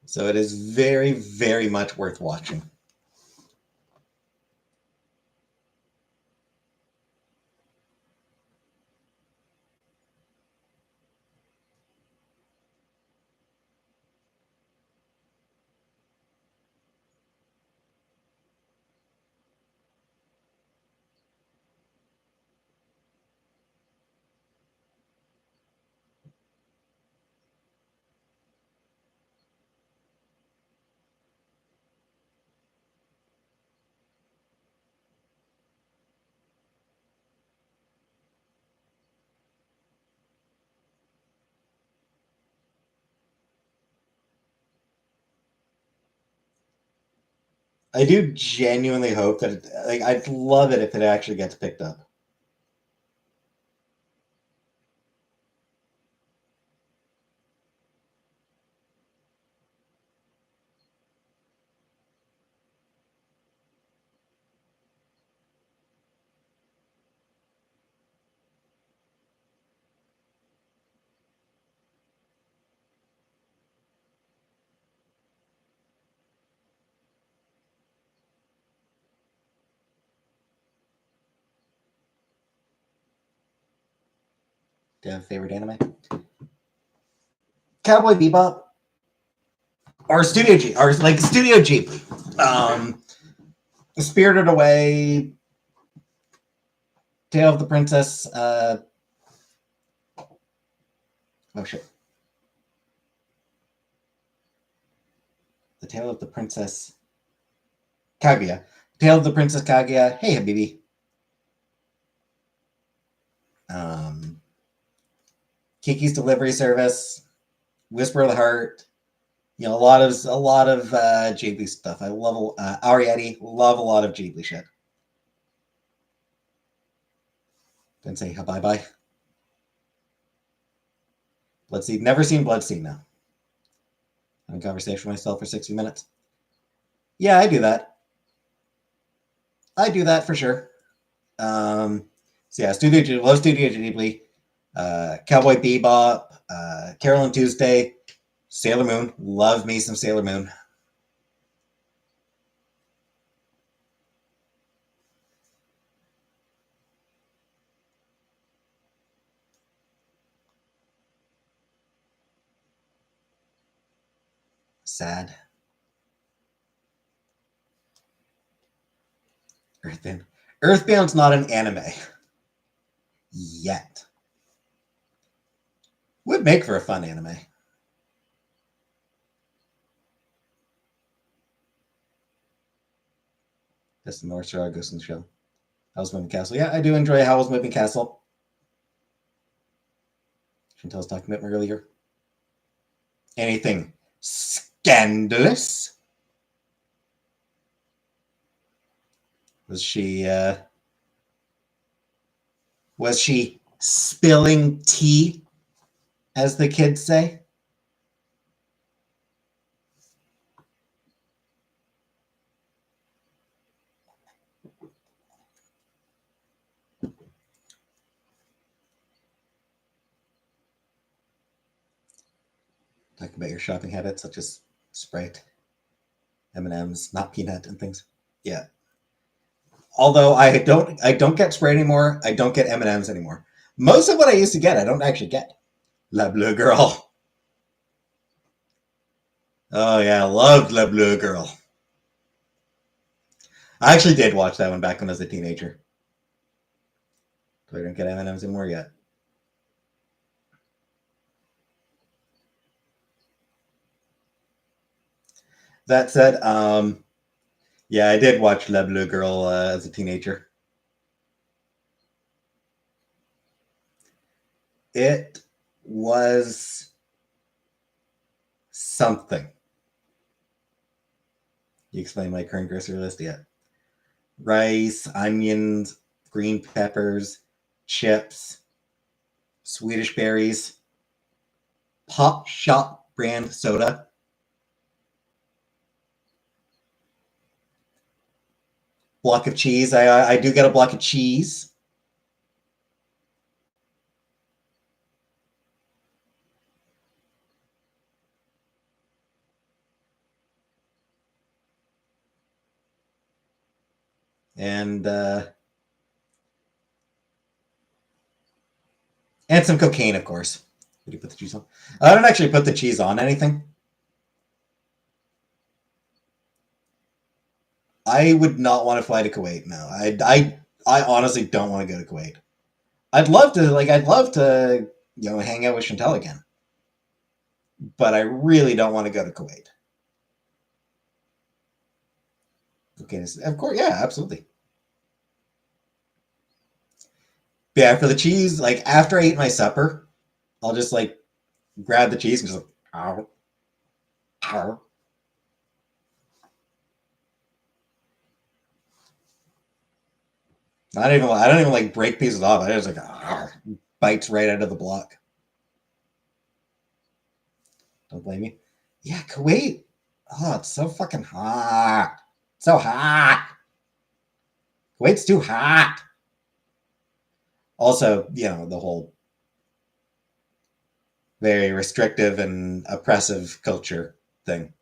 So it is very, very much worth watching. I do genuinely hope that like I'd love it if it actually gets picked up. Do you have a favorite anime? Cowboy Bebop or Studio G or like Studio Ghibli. Spirited Away, Tale of the Princess. Oh shit. The Tale of the Princess Kaguya. Tale of the Princess Kaguya. Hey, Habibi. Kiki's Delivery Service, Whisper of the Heart. You know, a lot of Ghibli stuff. I love Ariete. Love a lot of Ghibli shit. Didn't say bye bye. Bloodseed. Never seen Bloodseed now. Having a conversation with myself for 60 minutes. Yeah, I do that. I do that for sure. So yeah, love Studio Ghibli, Cowboy Bebop, Carol and Tuesday, Sailor Moon. Love me some Sailor Moon. Sad. Earthbound. Earthbound's not an anime yet. Would make for a fun anime. That's the North Star Ghost in the Shell. Howl's Moving Castle. Yeah, I do enjoy Howl's Moving Castle. Chantel was talking about me earlier. Anything scandalous? Was she spilling tea, as the kids say? Talking about your shopping habits, such as Sprite, M&Ms, not peanut, and things. Yeah. Although I don't get Sprite anymore. I don't get M&Ms anymore. Most of what I used to get, I don't actually get. La Bleu Girl. Oh yeah, I loved La Bleu Girl. I actually did watch that one back when I was a teenager. So I don't get M&Ms anymore yet. That said, yeah, I did watch La Bleu Girl as a teenager. It was something. You explain my current grocery list yet? Rice, onions, green peppers, chips, Swedish berries, Pop Shop brand soda, block of cheese. I do get a block of cheese. And some cocaine, of course. Did you put the cheese on? I don't actually put the cheese on anything. I would not want to fly to Kuwait. No, I honestly don't want to go to Kuwait. I'd love to, hang out with Chantel again, but I really don't want to go to Kuwait. Okay, of course, yeah, absolutely. Yeah, for the cheese, like after I eat my supper, I'll just like grab the cheese and just like, ow, ow. I don't even like break pieces off. I just like bites right out of the block. Don't blame me. Yeah, Kuwait. Oh, it's so fucking hot. So hot. Kuwait's too hot. Also, the whole very restrictive and oppressive culture thing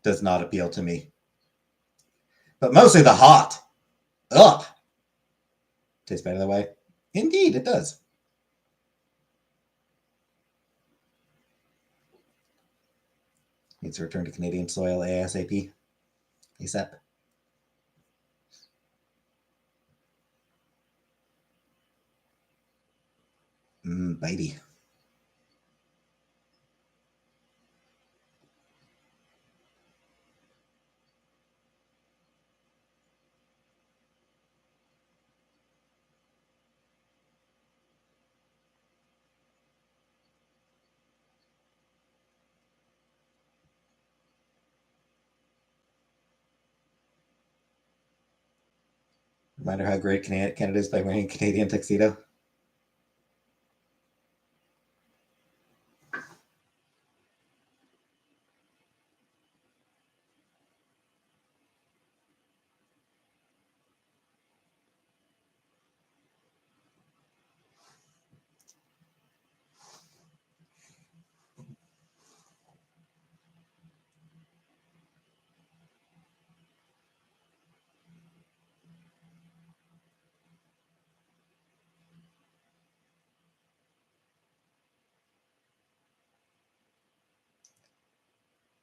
does not appeal to me. But mostly the hot. Ugh. Tastes better that way. Indeed, it does. Needs to return to Canadian soil ASAP. ASAP. Bitey. Reminder how great Canada is by wearing a Canadian tuxedo.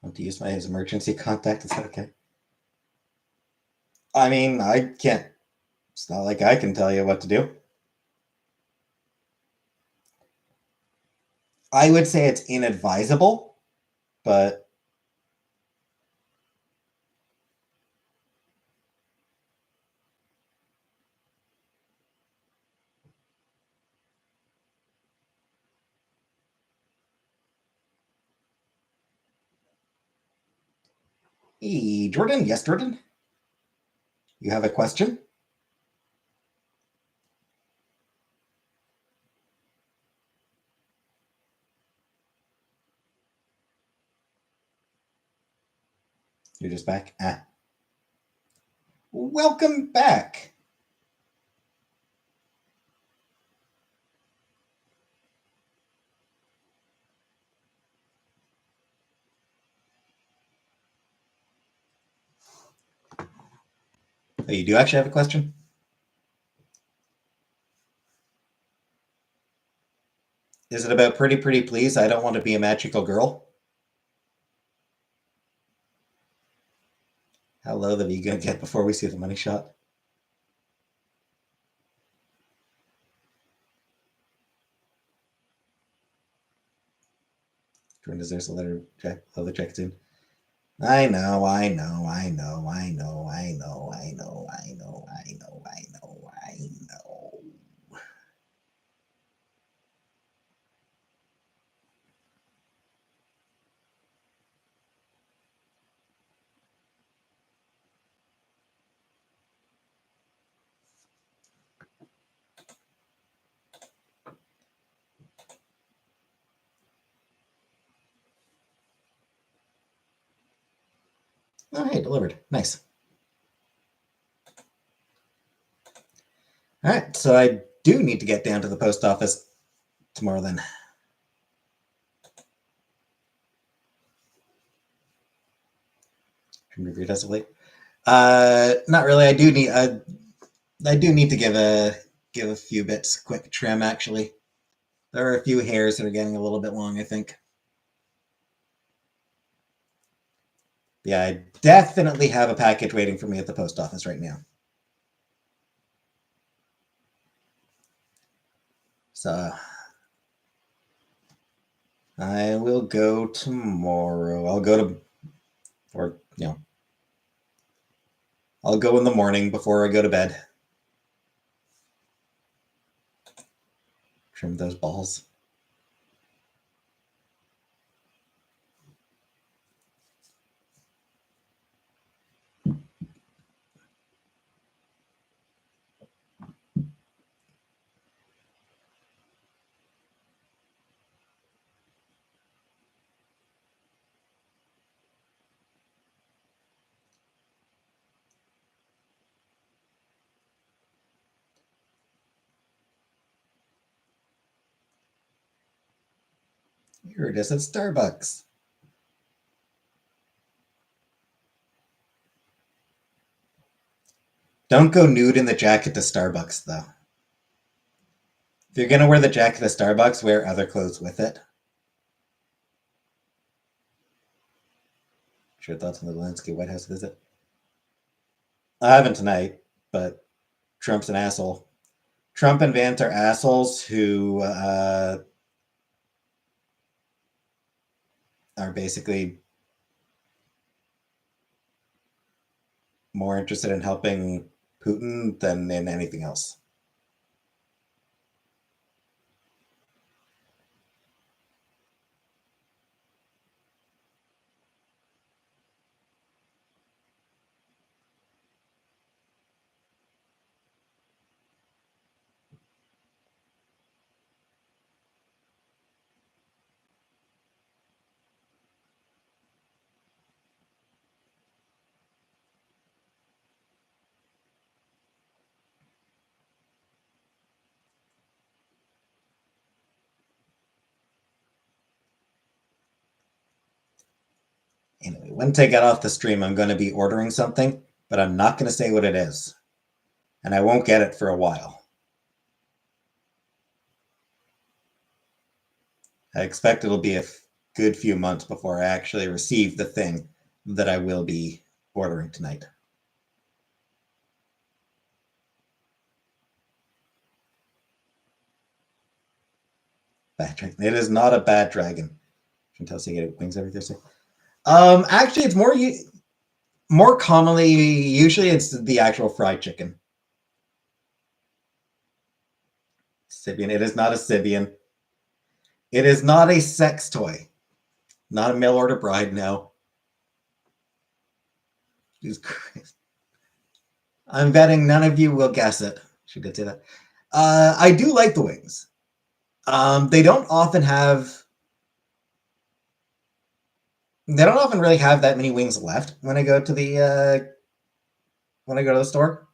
Want to use my as emergency contact? Is that okay? I mean, I can't. It's not like I can tell you what to do. I would say it's inadvisable, but hey, Jordan. Yes, Jordan. You have a question? You're just back. Welcome back. Oh, you do actually have a question? Is it about pretty, pretty please? I don't want to be a magical girl. How low are you gonna get before we see the money shot? Jordan deserves a letter check. Leather check soon. I know, I know, I know, I know, I know, I know, I know, I know, I know, I know. Oh, hey, delivered. Nice. All right, so I do need to get down to the post office tomorrow then. Reviewed as of late. Not really. I do need to give a few bits quick trim. Actually, there are a few hairs that are getting a little bit long, I think. Yeah, I definitely have a package waiting for me at the post office right now. So I will go tomorrow. I'll go in the morning before I go to bed. Trim those balls. Here it is at Starbucks. Don't go nude in the jacket to Starbucks, though. If you're going to wear the jacket to Starbucks, wear other clothes with it. Your thoughts on the Zelensky White House visit? I haven't tonight, but Trump's an asshole. Trump and Vance are assholes who are basically more interested in helping Putin than in anything else. Anyway, once I get off the stream, I'm going to be ordering something, but I'm not going to say what it is. And I won't get it for a while. I expect it'll be a good few months before I actually receive the thing that I will be ordering tonight. Bat dragon. It is not a bat dragon. Until you get wings every Thursday. Actually, it's more commonly. Usually, it's the actual fried chicken. Sybian. It is not a Sybian. It is not a sex toy. Not a mail order bride. No. Jesus Christ. I'm betting none of you will guess it. She did say that. I do like the wings. They don't often really have that many wings left when I go to the store.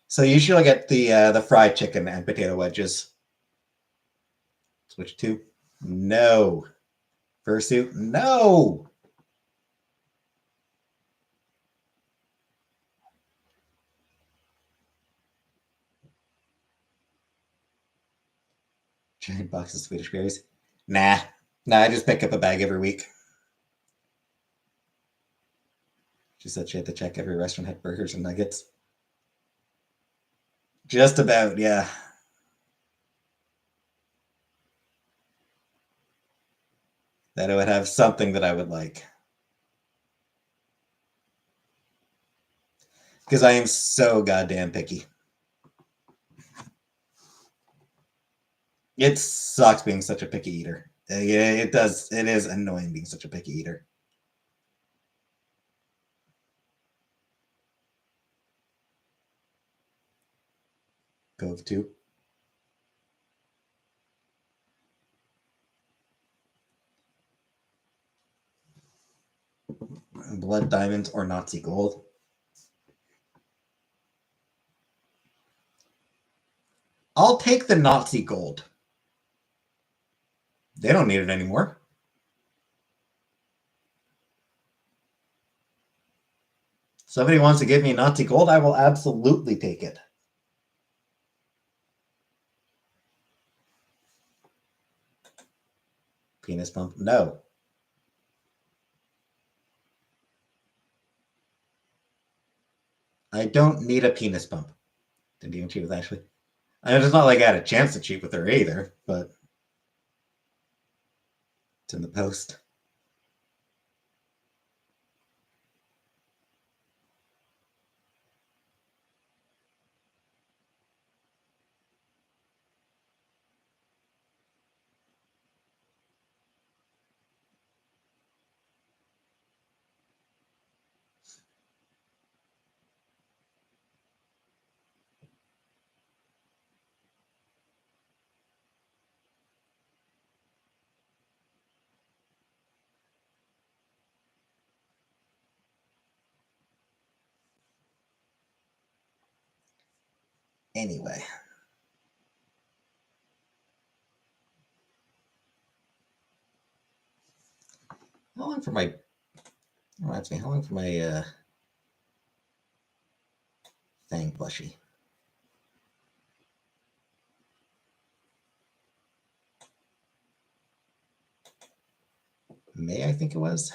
So usually I get the fried chicken and potato wedges. Switch to no. Fursuit, no. Giant box of Swedish berries. Nah. I just pick up a bag every week. She said she had to check every restaurant had burgers and nuggets. Just about, yeah. That it would have something that I would like. Because I am so goddamn picky. It sucks being such a picky eater. Yeah, it does. It is annoying being such a picky eater. Cove 2. Blood diamonds or Nazi gold. I'll take the Nazi gold. They don't need it anymore. Somebody wants to give me Nazi gold, I will absolutely take it. Penis pump? No. I don't need a penis pump. Didn't even cheat with Ashley. I mean, it's not like I had a chance to cheat with her either, but it's in the post. Anyway. How long for my... Reminds me, how long for my Fang plushie? May, I think it was.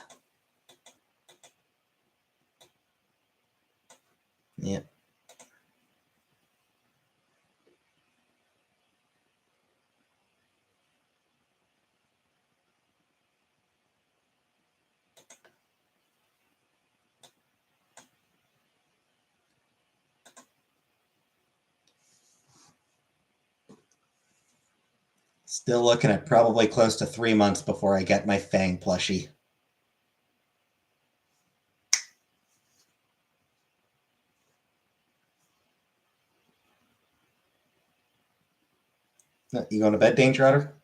Yep. Still looking at probably close to 3 months before I get my Fang plushie. You going to bed, Danger Otter?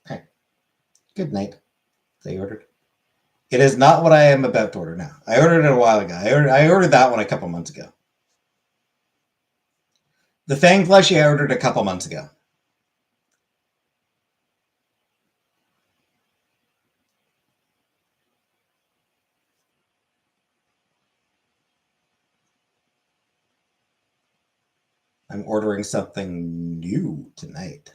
Okay. Good night. They ordered. It is not what I am about to order now. I ordered it a while ago. I ordered that one a couple months ago. The Fang plushie I ordered a couple months ago. I'm ordering something new tonight.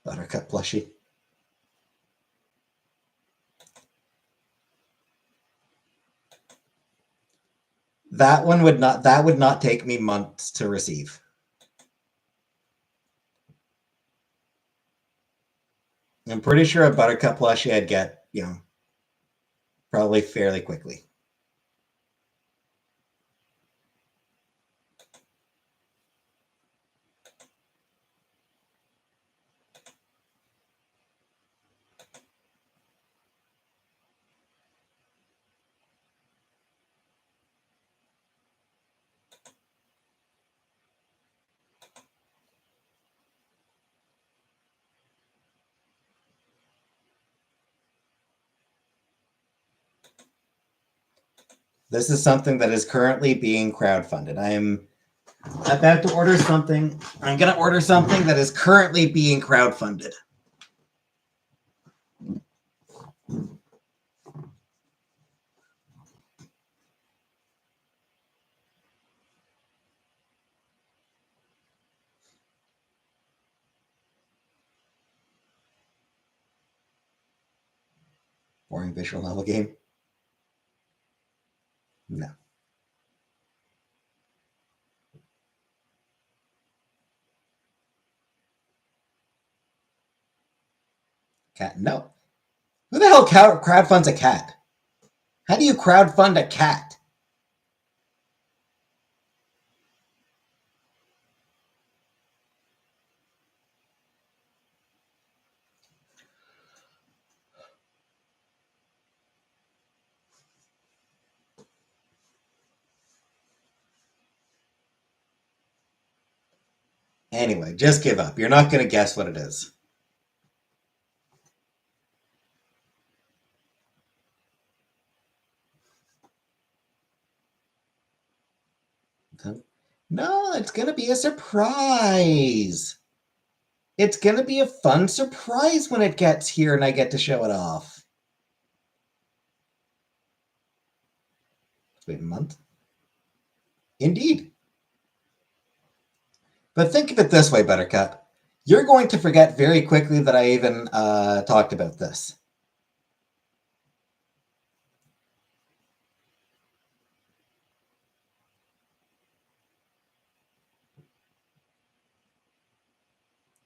Buttercup plushie. That would not take me months to receive. I'm pretty sure a Buttercup plushie I'd get, probably fairly quickly. This is something that is currently being crowdfunded. I am about to order something. I'm going to order something that is currently being crowdfunded. Boring visual novel game? No. Cat? No. Who the hell crowdfunds a cat? How do you crowdfund a cat? Anyway, just give up. You're not going to guess what it is. No, it's going to be a surprise. It's going to be a fun surprise when it gets here and I get to show it off. Wait a month. Indeed. But think of it this way, Buttercup. You're going to forget very quickly that I even talked about this.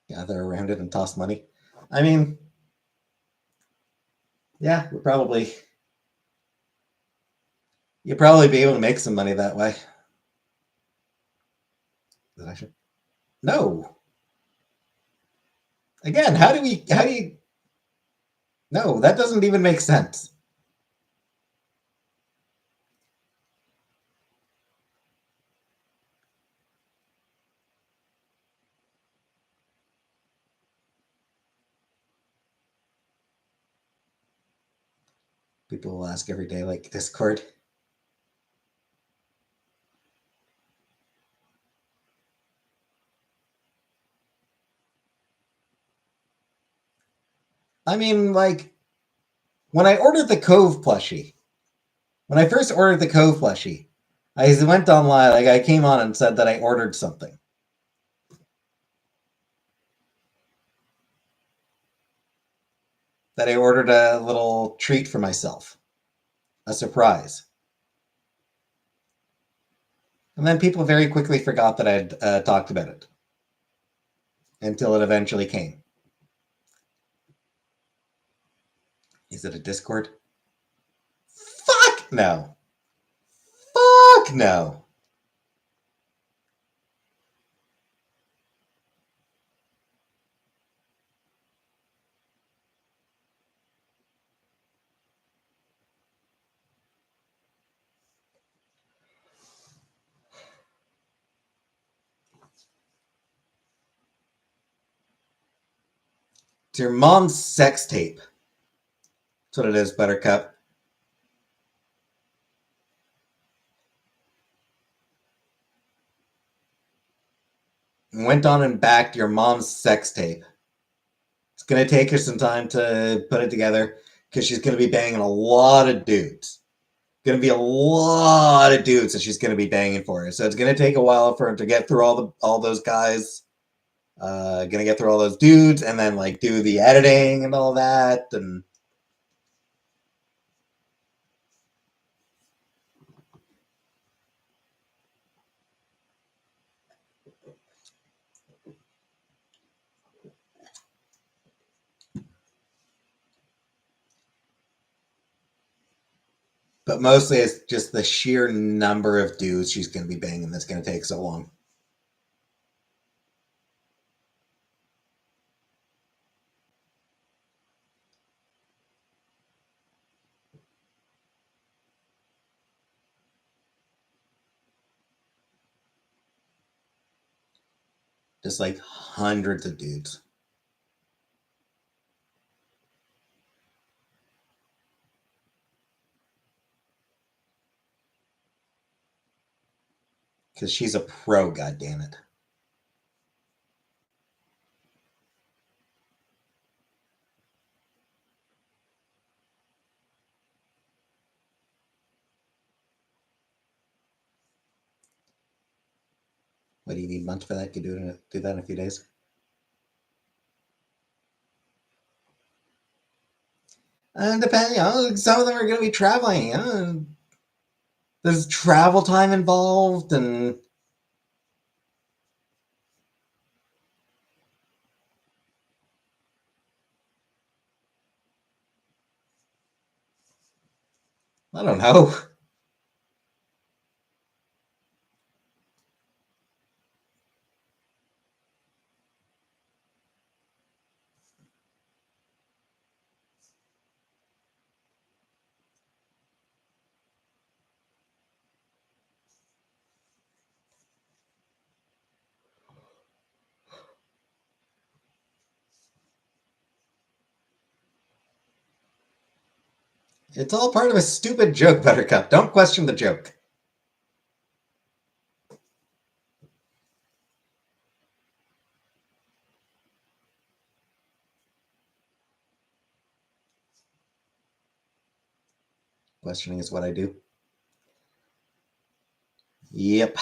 Gather around it and toss money. I mean, yeah, you'll probably be able to make some money that way. No. Again, how do you no, that doesn't even make sense. People will ask every day, like Discord. I mean, like, when I ordered the Cove plushie, when I first ordered the Cove plushie, I went online, like, I came on and said that I ordered something. That I ordered a little treat for myself, a surprise. And then people very quickly forgot that I'd talked about it until it eventually came. Is it a Discord? Fuck no. Fuck no. It's your mom's sex tape. That's what it is, Buttercup. Went on and backed your mom's sex tape. It's going to take her some time to put it together because she's going to be banging a lot of dudes. Going to be a lot of dudes that she's going to be banging for her. So it's going to take a while for her to get through all those guys. Going to get through all those dudes and then like do the editing and all that. And but mostly it's just the sheer number of dudes she's going to be banging that's going to take so long. Just like hundreds of dudes. Because she's a pro, goddammit. What do you need months for that? You do that in a few days. And depending, some of them are going to be traveling. There's travel time involved, and I don't know. It's all part of a stupid joke, Buttercup. Don't question the joke. Questioning is what I do. Yep.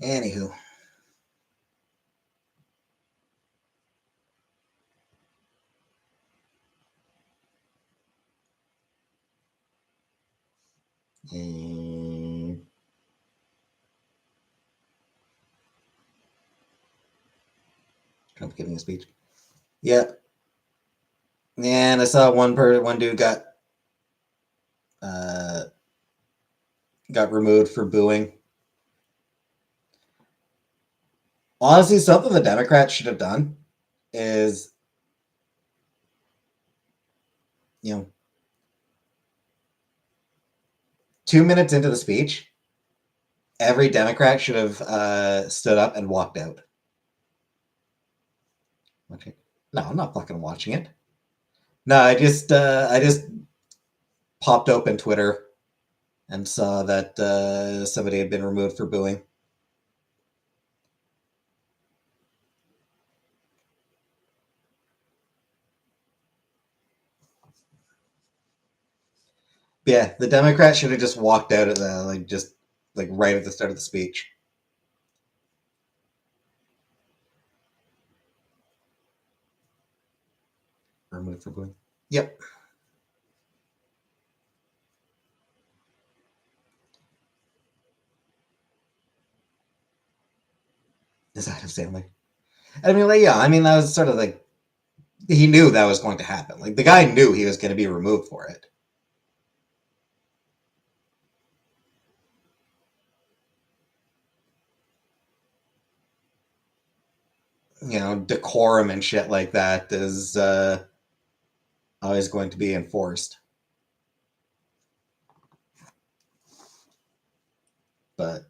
Anywho. Trump giving a speech. Yep. And I saw one dude got removed for booing. Honestly, something the Democrats should have done is, 2 minutes into the speech, every Democrat should have stood up and walked out. Okay. No, I'm not fucking watching it. No, I just popped open Twitter and saw that somebody had been removed for booing. Yeah, the Democrats should have just walked out at the right at the start of the speech. Removed for booing. Yep. Is Adam Sandler? I mean, that was sort of like he knew that was going to happen. Like the guy knew he was going to be removed for it. Decorum and shit like that is always going to be enforced. But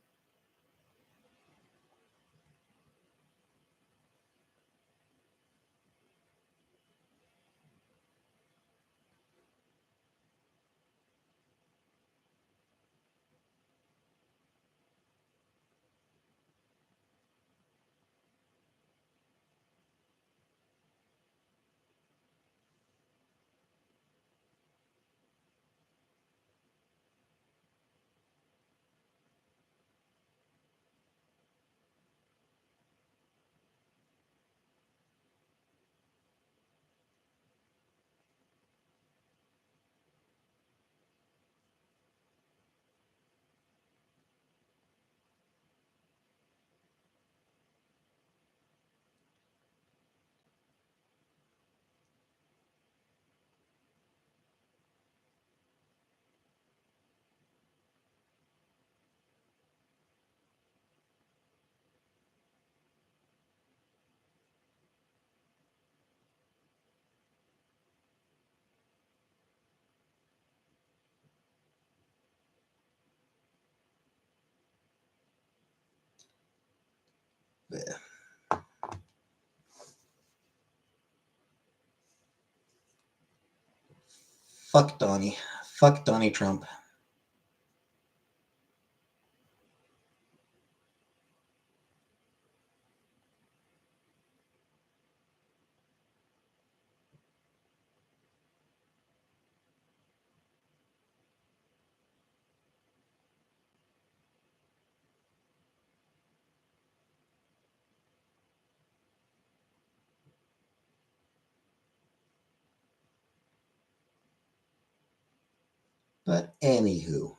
Fuck Donnie. Fuck Donnie Trump. But anywho.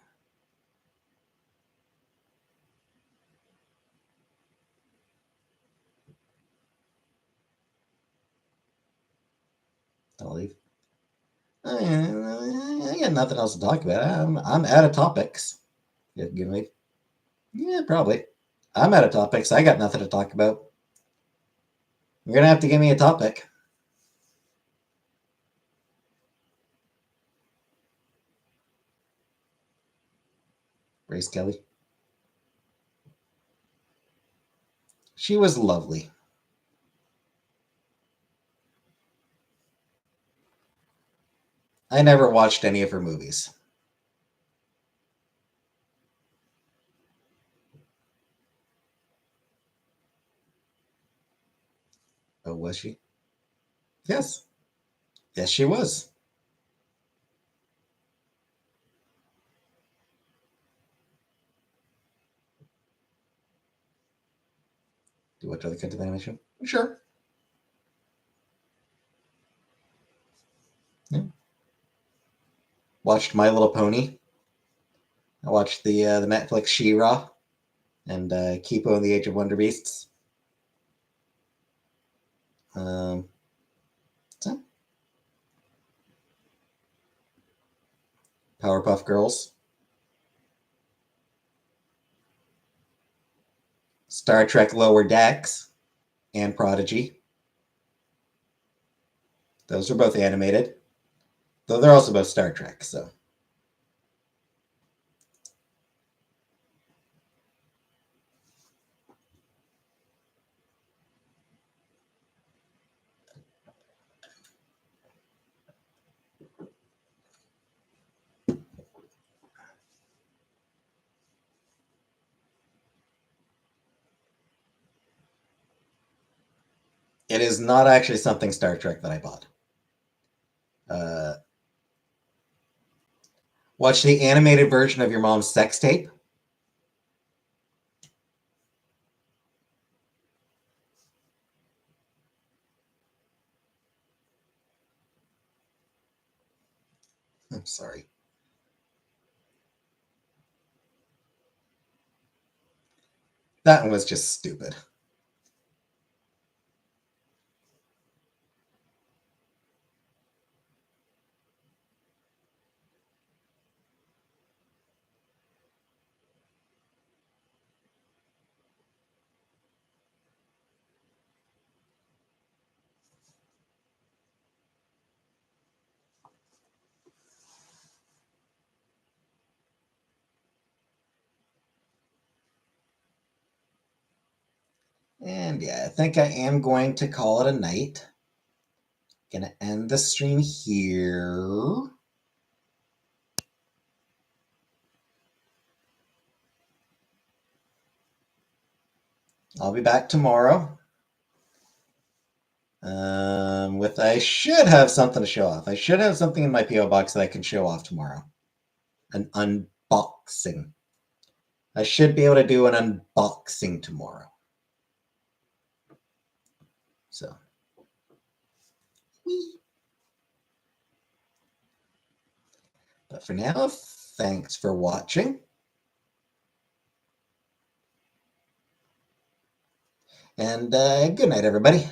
I'll leave. I got nothing else to talk about. I'm out of topics. You can leave. Yeah, probably. I'm out of topics. I got nothing to talk about. You're gonna have to give me a topic. Grace Kelly. She was lovely. I never watched any of her movies. Oh, was she? Yes. Yes, she was. Do you watch other kinds of animation? Sure. Yeah. Watched My Little Pony. I watched the Netflix She-Ra and Kipo and the Age of Wonder Beasts. So. Powerpuff Girls. Star Trek Lower Decks and Prodigy. Those are both animated. Though they're also both Star Trek, so. It is not actually something Star Trek that I bought. Watch the animated version of your mom's sex tape. I'm sorry. That one was just stupid. And yeah, I think I am going to call it a night. Gonna end the stream here. I'll be back tomorrow. I should have something to show off. I should have something in my PO box that I can show off tomorrow. An unboxing. I should be able to do an unboxing tomorrow. So. But for now, thanks for watching. And good night, everybody.